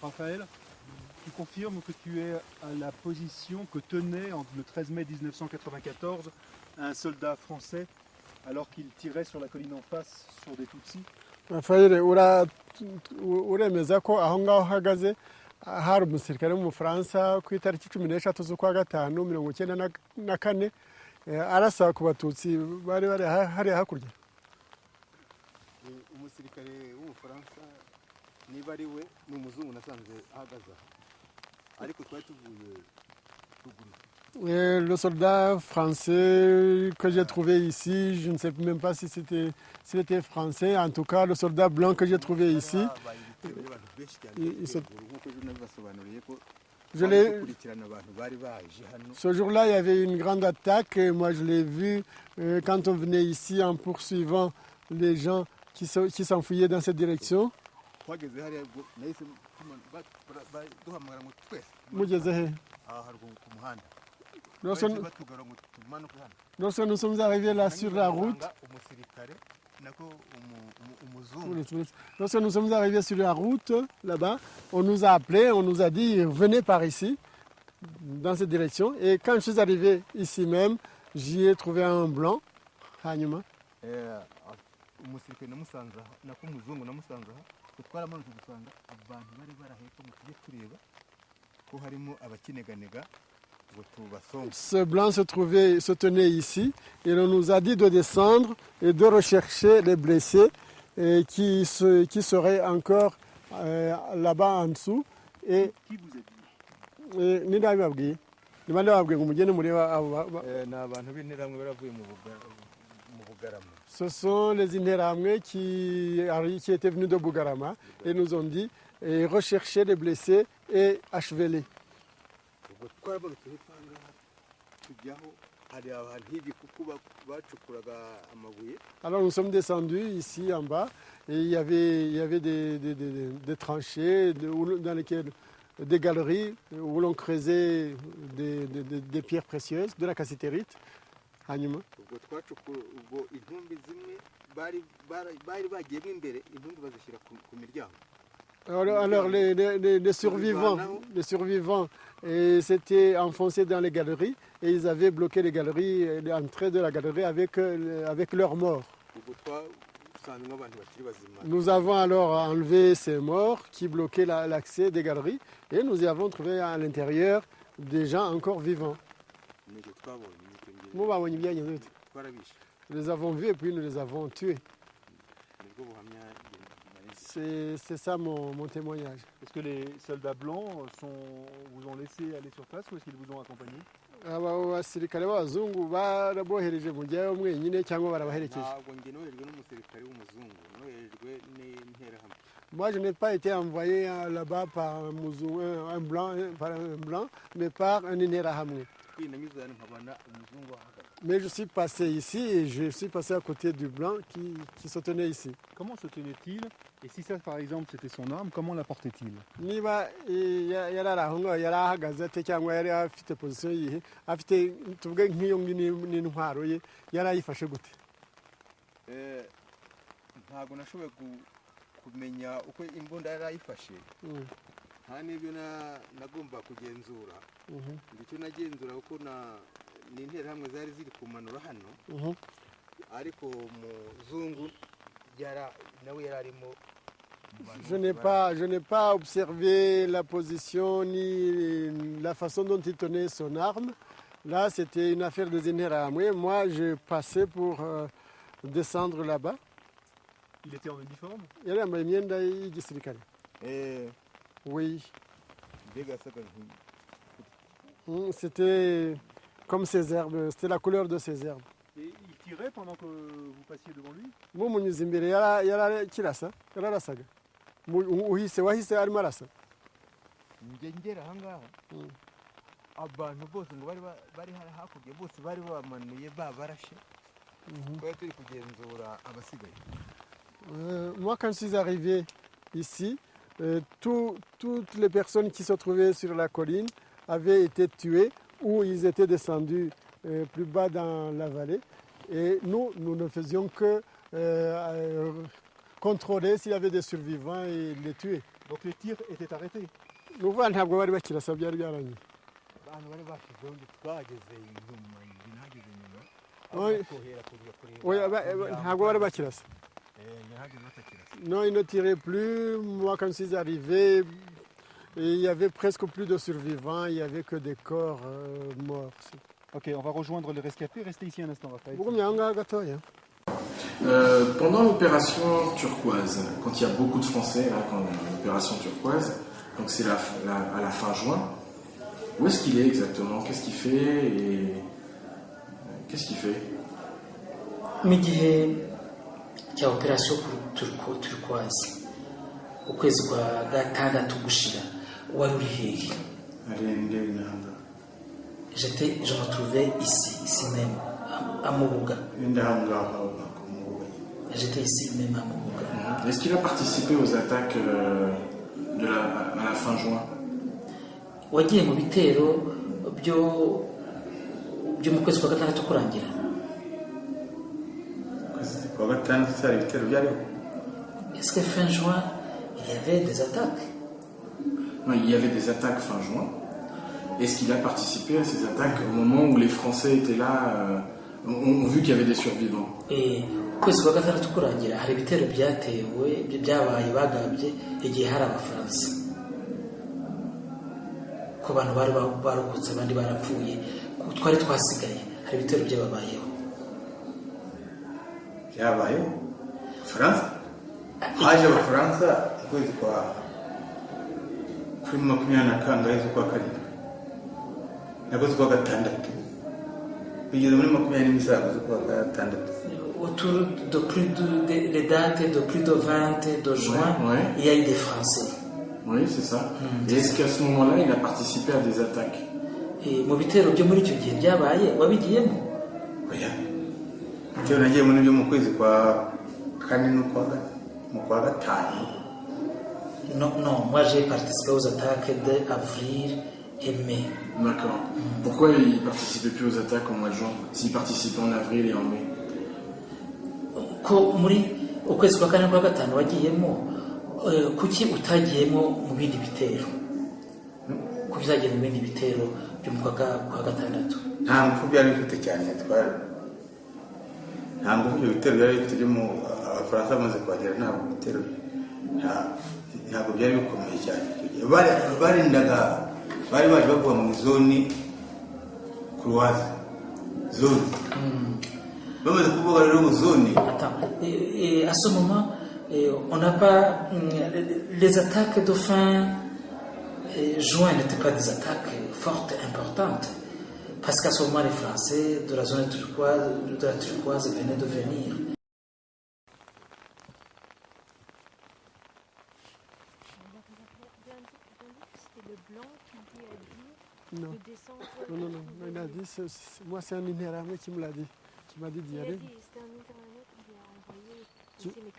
A: Raphaël, tu confirmes que tu es à la position que tenait le 13 mai 1994 un soldat français alors qu'il tirait sur la colline en face sur des Tutsis?
B: Raphaël, uremeza ko aho ngaho uhagaze hari umusirikare w'umufaransa ku itariki 13 z'ukwa gatanu 1994 arasa ku batutsi bari hariya hakurya?
J: Umusirikare w'umufaransa niba ari we ni umuzungu nasanze ahagaze ariko twari tuvuye ruguru.
B: Le soldat français que j'ai trouvé ici, je ne sais même pas si c'était français, en tout cas le soldat blanc que j'ai trouvé ici. Ce jour-là, il y avait une grande attaque et moi je l'ai vu quand on venait ici en poursuivant les gens qui s'enfuyaient dans cette direction. Mugeze he? Lorsque nous sommes arrivés là sur la route, là-bas, on nous a appelés, on nous a dit venez par ici, dans cette direction. Et quand je suis arrivé ici même, j'y ai trouvé un blanc. Hanyuma. Ce blanc se tenait ici et on nous a dit de descendre et de rechercher les blessés qui seraient encore là-bas en dessous. Et
A: qui vous a dit?
B: Ce sont les Interahamwe qui étaient venus de Bugarama et nous ont dit rechercher les blessés et achever-les. Alors nous sommes descendus ici en bas et il y avait des tranchées dans lesquelles des galeries où l'on creusait des pierres précieuses, de la cassitérite. Hanyuma. Alors les survivants s'étaient enfoncés dans les galeries et ils avaient bloqué les galeries, l'entrée de la galerie avec leurs morts. Nous avons alors enlevé ces morts qui bloquaient l'accès des galeries et nous y avons trouvé à l'intérieur des gens encore vivants. Nous les avons vus et puis nous les avons tués. C'est ça mon témoignage.
A: Est-ce que les soldats blancs vous ont laissé aller sur place ou est-ce qu'ils vous ont accompagné?
B: aba basirikare b'abazungu barabohereje mu gihe mwenyine cyangwa barabaherekeje?
J: ntabwo njye noherejwe n'umusirikare w'umuzungu, noherejwe n'interahamwe.
B: Moi, je n'ai pas été envoyé là-bas par un blanc, mais par un Interahamwe. Mais je suis passé ici et je suis passé à côté du blanc qui se tenait ici.
A: Comment se tenait-il? Et si ça, par exemple, c'était son arme, comment la portait-il?
B: Niba yarahagaze ate cyangwa yari afite position yihe, afite tuvuge nk'iyo n'intwaro ye, yarayifashe gute?
J: Ntabwo nashoboye kumenya uko imbunda yari ayifashe, nta n'ibyo nagomba kugenzura. Icyo nagenzura kuko n'interahamwe zari ziri kumanura hano, ariko umuzungu nawe yari arimo.
B: Je n'ai pas observé la position ni la façon dont il tenait son arme. Là, c'était une affaire des Interahamwe. Moi, je passais pour descendre là-bas.
A: Il était en uniforme?
B: Yari yambaye imyenda y'igisirikare. Oui. C'était comme ces herbes, c'était la couleur de ces herbes.
A: Et il tirait pendant que vous passiez devant lui?
B: Munyuze imbere yararasa, yararasaga. Wahise arimo arasa.
J: Njye ngera aha ngaha, abantu bose ngo bari hakurya bose bari bamanuye babarashe, twari turi kugenzura abasigaye.
B: Moi, quand je suis arrivé ici, toutes les personnes qui se trouvaient sur la colline avaient été tuées ou ils étaient descendus plus bas dans la vallée. Et nous ne faisions que contrôler s'il y avait des survivants et les tuer.
A: Donc les tirs étaient arrêtés?
B: Nous voyons ntabwo bari bakirasa byari byarangiye.
J: Abantu bari bashizeho ngo twageze inyuma, nageze
B: inyuma. Ntabwo bari bakirasa. Non, ils ne tiraient plus. Moi, quand je suis arrivé, il n'y avait presque plus de survivants, il n'y avait que des corps morts.
A: Ok, on va rejoindre les rescapés. Restez ici un instant, Raphaël.
H: Pendant l'opération turquoise, quand il y a beaucoup de Français, quand l'opération turquoise, donc c'est à la fin juin, où est-ce qu'il est exactement? Qu'est-ce qu'il fait et qu'est-ce qu'il fait?
G: cya operation turquoise ukwezi kwa gatandatu gushira wari uri hehe? Je me trouvais ici même à Mobuga. J'étais ici même à Mobuga.
H: Est-ce qu'il a participé aux attaques à la fin juin?
G: Wagiye mu bitero byo mu kwezi kwa gatandatu kurangira? Est-ce que fin juin, il y avait des attaques?
H: Non, il y avait des attaques fin juin. Est-ce qu'il a participé à ces attaques au moment où les Français étaient là, ont vu qu'il y avait des survivants?
G: Kwezi kwa gatandatu kurangira hari ibitero byatewe byabaye bagabye igihe hari abafaransa ko abantu bari barokotse abandi barapfuye twari twasigaye hari ibitero byababayeho.
C: Byabayeho France haje abafaransa ukwezi kwa 24 z'ukwa karindwi nakoze kwa gatandatu bigeze muri 27 z'ukwa gatandatu.
G: Autour de les dates de plus de 20 de juin, il y a eu des Français.
H: Oui, c'est ça. Et est-ce qu'à ce moment-là, il a participé à des attaques?
G: Et mu bitero byo muri icyo gihe byabaye wabigiyemo?
C: Oya. Cyo nagiye muri byo mu kwezi kwa kane no kwa gatanu.
G: Non, moi j'ai participé aux attaques d'avril et mai.
H: D'accord. Pourquoi il ne participait plus aux attaques au mois de juin s'il participait en avril et en mai?
G: Ko muri ukwezi kwa kane kwa gatanu wagiyemo kuki utagiyemo mu bindi bitero? Kuzagiye mu bindi bitero byo mu kwa gatandatu?
C: Nta ngufu byari bifite cyane twari. Nta ngufu ibyo bitero byari bifite byo mu Abafaransa bamaze kuhagera ntabwo bitero ntabwo byari bikomeye cyane. Barindaga bari baje bavuga mu zone Croise zone.
G: À ce moment, on n'a pas les attaques de fin juin n'étaient pas des attaques fortes, importantes, parce qu'à ce moment les Français de la zone turquoise venaient de venir.
B: Non. Non, il a dit, moi c'est un Interahamwe qui me l'a dit, qui m'a dit d'y aller.
K: C'était un Interahamwe qui lui a envoyé,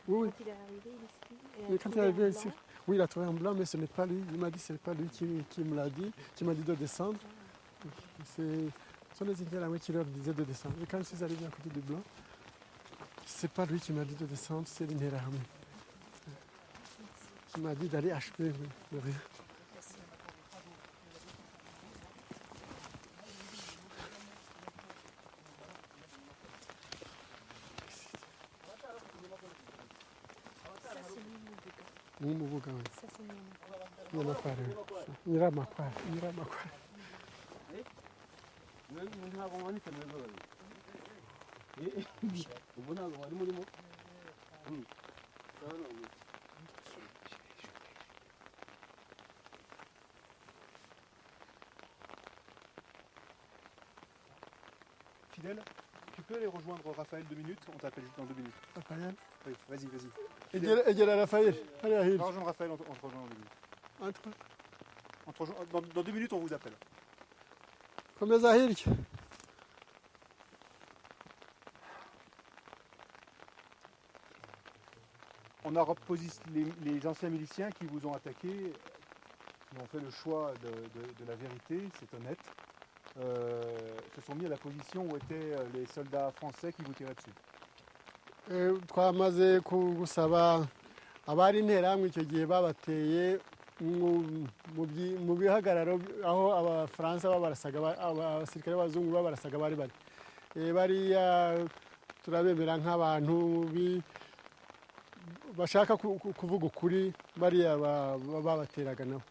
B: Oui.
K: quand il est arrivé ici.
B: Mais quand il est arrivé ici, oui, il a trouvé un blanc, mais ce n'est pas lui. Il m'a dit, ce n'est pas lui qui me l'a dit, qui m'a dit de descendre. Ce sont les Interahamwe qui leur disaient de descendre. Et quand je suis arrivé à côté du blanc, ce n'est pas lui qui m'a dit de descendre, c'est l'Interahamwe. Qui m'a dit d'aller achever le rien. Mumubuga we. Nyiramakware.
A: ntabwo mwanditse neza ubu ntabwo wari murimo Fidèle, tu peux aller rejoindre Raphaël 2 minutes, on t'appelle juste dans 2 minutes.
B: Raphaël?
A: Oui, vas-y.
B: Egera Raphaël. Allez,
A: on rejoint Raphaël, on te rejoint dans 2 minutes. Dans 2 minutes, on vous appelle.
B: Komeza hirya.
A: On a les anciens miliciens qui vous ont attaqué, qui ont fait le choix de la vérité, c'est honnête, se sont mis à la position où étaient les soldats français qui vous tiraient dessus.
B: Twamaze gusaba abari Interahamwe icyo gihe babateye mu bihagararo aho abafaransa babarasaga abasirikare b'abazungu babarasaga bari bariya turabemera nk'abantu bashaka kuvuga ukuri bariya babateraga nabo.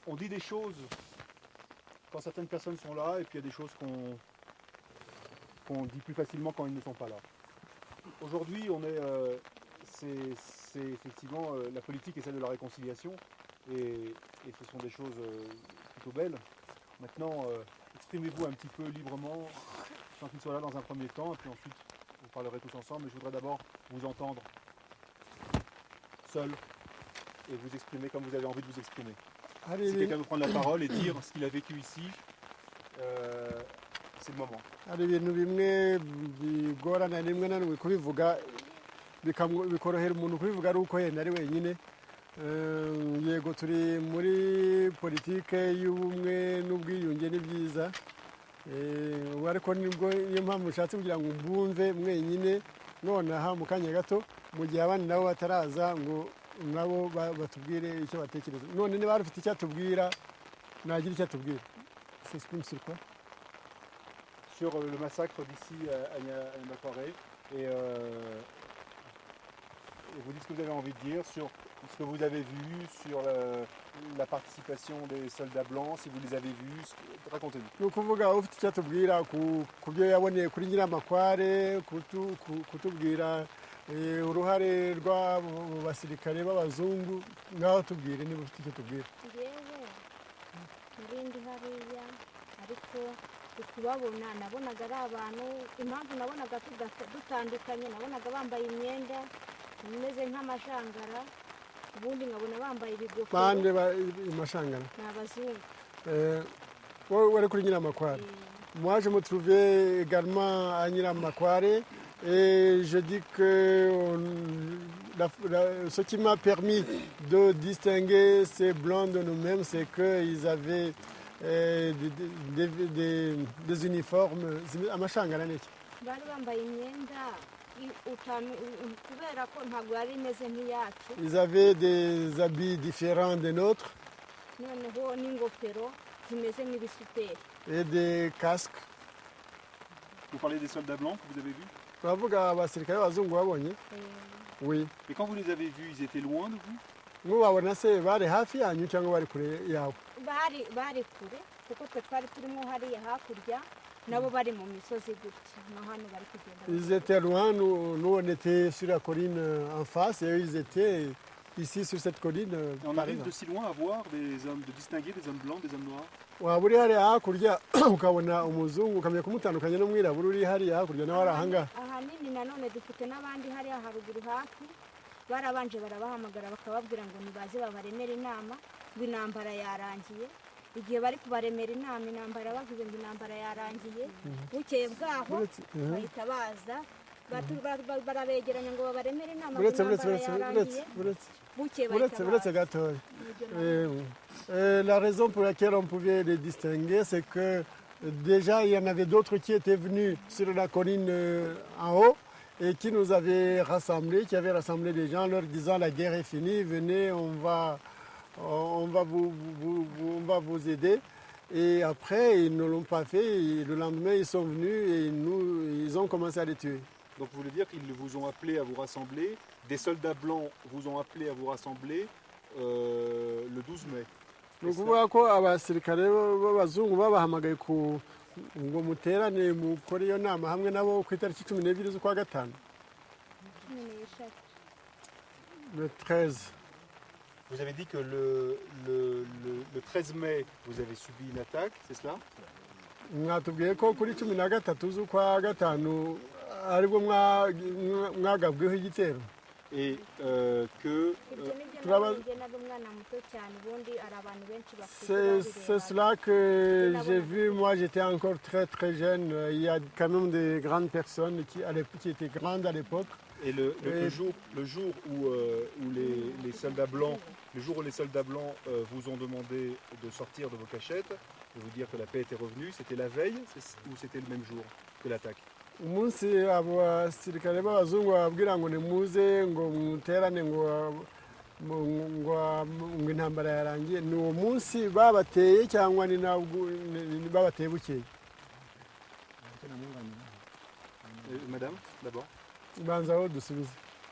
A: On dit des choses quand certaines personnes sont là et puis il y a des choses qu'on dit plus facilement quand ils ne sont pas là. Aujourd'hui, c'est effectivement la politique et celle de la réconciliation et ce sont des choses plutôt belles. Maintenant, exprimez-vous un petit peu librement sans qu'il soit là dans un premier temps et puis ensuite vous parlerez tous ensemble. Mais je voudrais d'abord vous entendre seul et vous exprimer comme vous avez envie de vous exprimer. Si quelqu'un veut prendre la parole et dire ce qu'il a vécu ici, c'est le moment.
B: Hari ibintu bimwe bigorana rimwe na rimwe kubivuga bikorohera umuntu kubivuga ari uko yenda ari wenyine. Yego turi muri politike y'ubumwe n'ubwiyunge ni byiza, ariko niyo mpamvu ushatse kugira ngo mbumve mwenyine nonaha mu kanya gato mu gihe abandi nabo bataraza ngo nabo batubwire icyo batekereza. None niba bafite icyo atubwira nagira icyo atubwira. S'exprime sur quoi?
A: Sur le massacre d'ici à Nyamakware et vous dites ce que vous avez envie de dire sur ce que vous avez vu, sur la participation des soldats blancs, si vous les avez vus, racontez-nous.
B: Ni ukuvuga ufite icyo atubwira ku byo yaboneye kuri Nyiramakware, kutubwira uruhare rw'abo basirikare b'abazungu, ngaho tubwire niba ufite icyo tubwira.
K: Ndi hariya ariko ukubabona nabonaga ari abantu, impamvu nabonaga dutandukanye, nabonaga bambaye imyenda imeze nk'amashangara, ubundi nkabona bambaye ibigofero.
B: Bande amashangara
K: ni abazungu.
B: Wari kuri Nyiramakware. Moi je me trouvais également à Nyiramakware et je dis que ce qui m'a permis de distinguer ces blancs de nous-mêmes, c'est qu'ils avaient des uniformes. Amashangara ni iki?
K: Bari bambaye imyenda kubera ko ntabwo yari imeze nk'iyacu.
B: Ils avaient des habits différents des nôtres.
K: Noneho n'ingofero zimeze nk'ibisuperi.
B: Et des casques.
A: Vous parlez des soldats blancs que vous avez vus?
B: Turavuga abasirikare b'abazungu babonye. Oui.
A: Et quand vous les avez vus, ils étaient loin de vous?
B: Mubabona se bari hafi yanyu cyangwa bari kure yawe?
K: Bari kure kuko twe twari turimo hariya hakurya nabo bari mu misozi gutya no hano bari kugenda.
B: Ils étaient loin, nous on était sur la colline en face et eux ils étaient ici sur cette colline.
A: On
B: par
A: arrive
B: exemple.
A: de si loin à voir des hommes, de distinguer des hommes blancs, des hommes noirs.
B: waba uri hariya hakurya ukabona umuzungu ukamenya kumutandukanya n'umwirabura uri hariya hakurya nawe ari ahangaha.
K: ahanini nanone dufite n'abandi hariya haruguru hafi barabanje barabahamagara bakababwira ngo nibaze babaremere inama ngo intambara yarangiye. Igihe bari kubaremera inama intambara bavuze ngo intambara yarangiye, bukeye bwaho bahita baza barabegeranya ngo babaremere inama ngo intambara yarangiye.
B: Buretse gatoya. La raison pour laquelle on pouvait les distinguer, c'est que déjà il y en avait d'autres qui étaient venus sur la colline en haut et qui nous avaient rassemblés, qui avaient rassemblé des gens leur disant la guerre est finie, venez, on va vous aider. Et après, ils ne l'ont pas fait. Et le lendemain, ils sont venus et ils ont commencé à les tuer.
A: Donc vous voulez dire qu'ils vous ont appelé à vous rassembler, des soldats blancs vous ont appelé à vous rassembler le 12 mai.
B: ni ukuvuga ko abasirikare b'abazungu babahamagaye ngo muterane mukore iyo nama hamwe nabo ku itariki 12 z'ukwa gatanu. Le 13.
A: Vous avez dit que le 13 mai, vous avez subi une attaque, c'est cela?
B: Mwatubwiye ko kuri 13 z'ukwa gatanu aribwo mwagabweho igitero.
A: Et que
B: c'est cela que j'ai vu. Moi, j'étais encore très jeune. Il y a quand même des grandes personnes qui étaient grandes à l'époque.
A: Et le jour où les soldats blancs, vous ont demandé de sortir de vos cachettes, de vous dire que la paix était revenue, c'était la veille ou c'était le même jour que l'attaque?
B: Umunsi abasirikare b'abazungu bababwira ngo nimuze ngo muterane ngo intambara yarangiye, ni uwo munsi babateye cyangwa ni babateye bukeye?
A: Madame, d'abord.
B: Banza aho dusubize.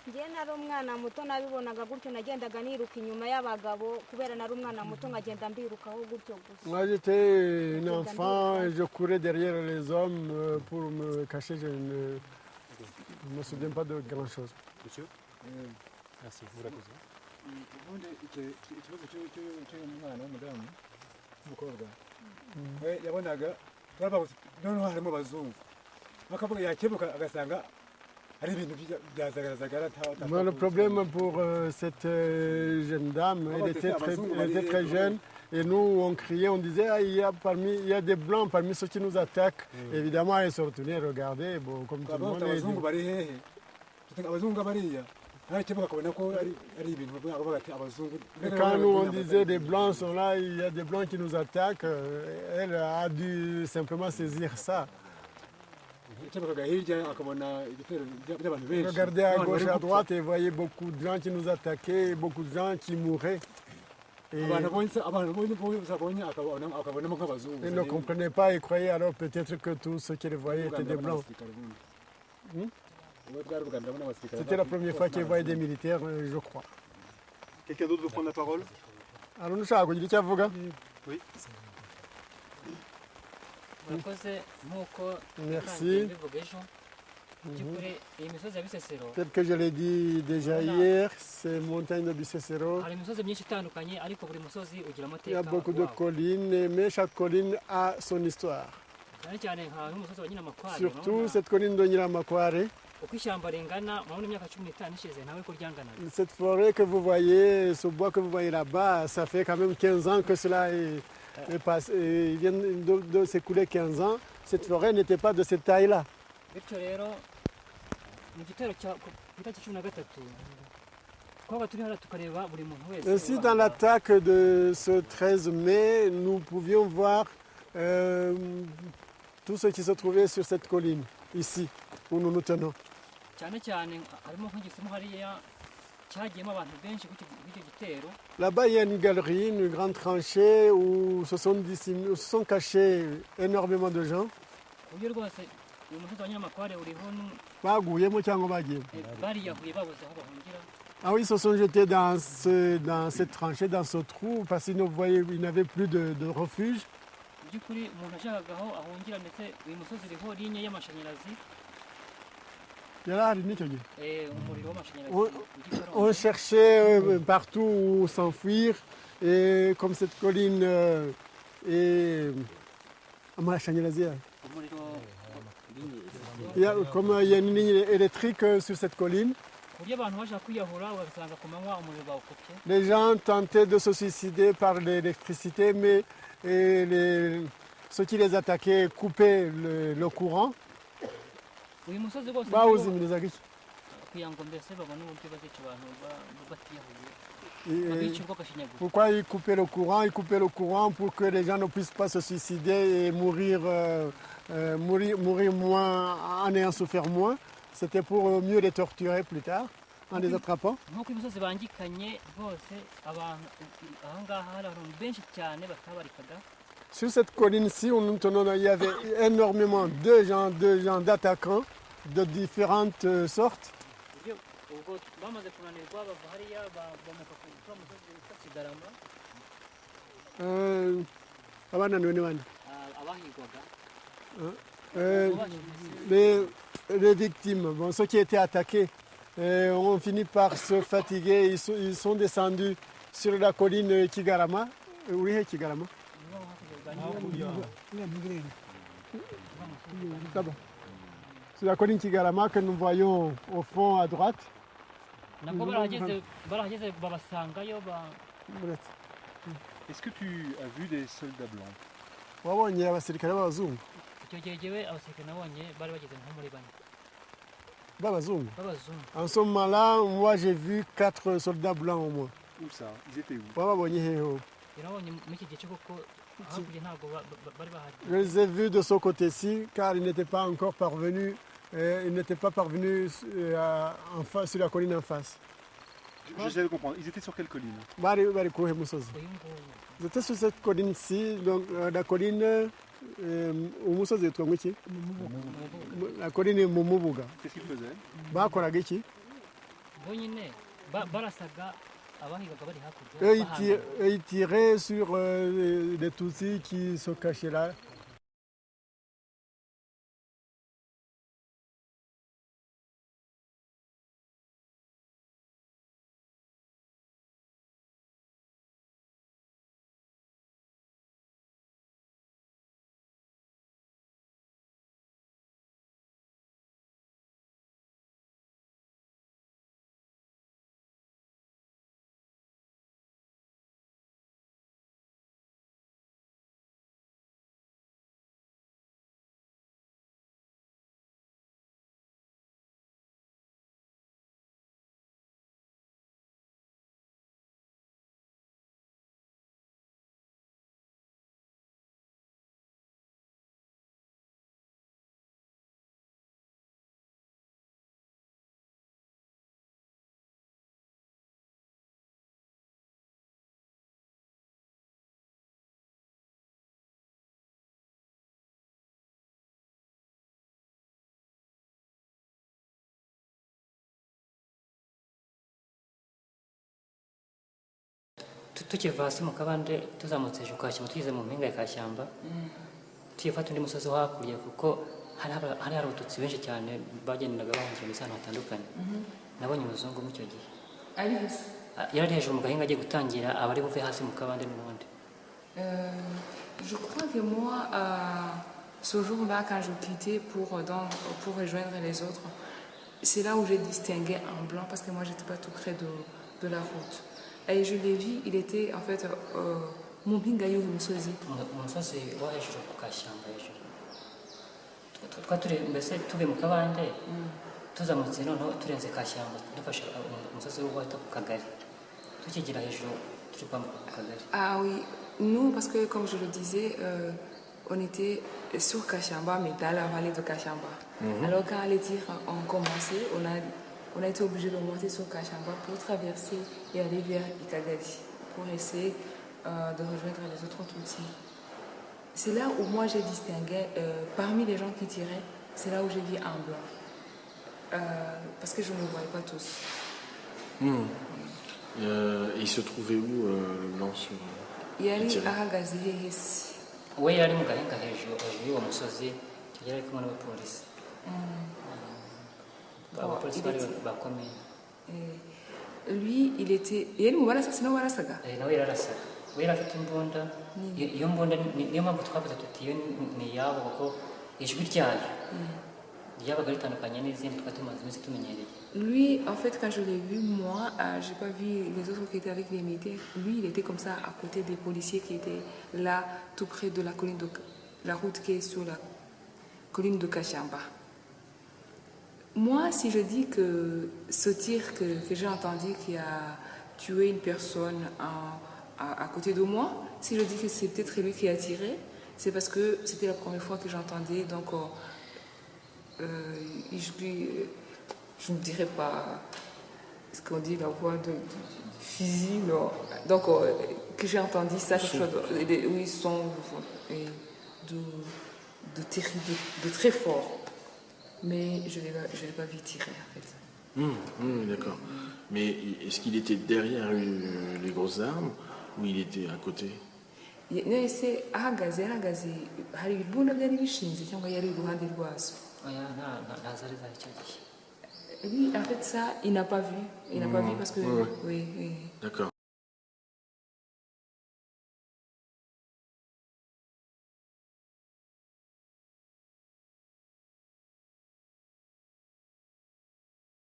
K: Njye nari umwana muto nabibonaga gutyo, nagendaga niruka inyuma y'abagabo kubera nari umwana muto nkagenda mbirukaho gutyo gusa.
B: Moi j'étais un enfant, je courais derrière les hommes pour me cacher, je ne me souviens pas de grand chose.
A: Monsieur? Merci, vous la posez.
C: ubundi ikibazo cy'umwana w'umudamu w'umukobwa we yabonaga noneho harimo abazungu bakavuga yakebuka agasanga ari ibintu byazagara.
B: Le problème pour cette jeune dame, elle était très jeune et nous on criait, on disait il y a des blancs parmi ceux qui nous attaquent. Évidemment elle se retournait regarder, bon, comme tout le monde. Et quand nous on disait des blancs sont là, il y a des blancs qui nous attaquent, elle a dû simplement saisir ça. Regardez à gauche et à droite et voyez beaucoup de gens qui nous attaquaient, beaucoup de gens qui mouraient. Et ils ne comprenaient pas et croyaient alors peut-être que tous ceux qui les voyaient étaient des blancs. C'était la première fois qu'ils voyaient des militaires, je crois.
A: Quelqu'un d'autre veut prendre la parole?
B: Alors nous savons qu'il y a
A: Oui.
B: Merci. Tel que je l'ai dit déjà hier, c'est montagne de Bisesero. Il y a beaucoup de collines, mais chaque colline a son histoire. Surtout cette colline de Nyiramakware. Cette forêt que vous voyez, ce bois que vous voyez là-bas, ça fait quand même 15 ans que cela est passé. Il vient de s'écouler 15 ans. Cette forêt n'était pas de cette taille-là. Ainsi, dans l'attaque de ce 13 mai, nous pouvions voir tous ceux qui se trouvaient sur cette colline, ici, où nous nous tenons. Là-bas, il y a une galerie, une grande tranchée où se sont cachés énormément de gens. Ah oui, ils se sont jetés dans cette tranchée, dans ce trou, parce qu'ils n'avaient plus de refuge. On cherchait partout où s'enfuir, et comme cette colline est comme il y a une ligne électrique sur cette colline, les gens tentaient de se suicider par l'électricité, mais ceux qui les attaquaient coupaient le courant. Pourquoi ils coupaient le courant? Ils coupaient le courant pour que les gens ne puissent pas se suicider et mourir moins, en ayant souffert moins. C'était pour mieux les torturer plus tard en les attrapant. Sur cette colline-ci, il y avait énormément de gens d'attaquants de différentes sortes. Les victimes, bon, ceux qui étaient attaqués, ont fini par se fatiguer. Ils sont descendus sur la colline Kigarama. Kigarama. C'est la colline Kigarama que nous voyons au fond à droite.
A: Est-ce que tu as vu des soldats blancs?
B: En ce moment-là, moi j'ai vu 4 soldats blancs au moins.
A: Où ça? Ils étaient où?
B: Je les ai vus de ce côté-ci car ils n'étaient pas encore parvenus. Ils n'étaient pas parvenus sur la colline en face.
A: J'essaie de comprendre. Ils étaient sur quelle colline?
B: Ils étaient sur cette colline-ci, donc la colline la colline Momobuga.
A: Qu'est-ce qu'ils faisaient?
B: Ils tiraient sur les Tutsis qui se cachaient là.
L: tukiva hasi mu kabande tuzamutse hejuru kashyamba tugeze mu mpinga ya kashyamba tuyifata undi musozi wo hakurya kuko hari abatutsi benshi cyane bagendaga bahungira mu ahantu hatandukanye nabonye umuzungu mu icyo gihe yari hejuru mu gahinga agiye gutangira abari buve hasi mu kabande n'ubundi.
M: Je crois que moi ce jour-là quand je quittais pour rejoindre les autres, c'est là où j'ai distingué un blanc parce que moi j'étais pas tout près de la route. Et je l'ai vu, il était en fait mon bingayo umusozi.
L: Umusozi wo hejuru ku kashyamba hejuru. Twaturi mbese tuve mu kabande tuzamutse noneho turenze kashyamba dufashe umusozi wo hata ku kagari. Tukigira hejuru turi kwa kagari.
M: Ah oui, nous parce que comme je le disais on était sur Kashamba mais dans la vallée de Kashamba. Alors quand les tirs ont commencé, on a été obligé de monter sur Kashamba pour traverser et aller vers Ikagadi pour essayer de rejoindre les autres Tutsis. C'est là où moi j'ai distingué, parmi les gens qui tiraient, c'est là où j'ai vu un blanc. Parce que je ne voyais pas tous.
H: Et il se trouvait où le blanc sur
M: Yari ahagaze hehesi.
L: We yari mu gahinga hejuru y'uwo musozi tugera kumwe n'abapolisi. abapolisi bari bakomeye.
M: Lui, il était... yari mu barasa sinawe warasaga
L: nawe yararasaga we yari afite imbunda iyo mbunda niyo mpamvu twavuze tuti iyo ni iyabo kuko ijwi ryayo ryabaga ritandukanye n'izindi twari tumaze iminsi tumenyereye.
M: Lui, en fait, quand je l'ai vu, moi, j'ai pas vu les autres qui étaient avec les militaires. Lui, il était comme ça à côté des policiers qui étaient là, tout près de la colline de la route qui est sur la colline de Kachamba. Moi, si je dis que ce tir que j'ai entendu qui a tué une personne à côté de moi, si je dis que c'est peut-être lui qui a tiré, c'est parce que c'était la première fois que j'entendais. Donc, je ne dirais pas ce qu'on dit, la voix de fusil, non. Donc, que j'ai entendu ça, quelque chose oui, son de très fort. Mais je ne l'ai pas vu tirer, en fait.
H: D'accord. Mais est-ce qu'il était derrière les grosses armes ou il était à côté?
M: Nese ahagaze hari ibibunda byari bishinze cyangwa yari iruhande rwazo. Lui, en fait, ça, il n'a pas vu. Il n'a pas vu parce que... Oui.
H: D'accord.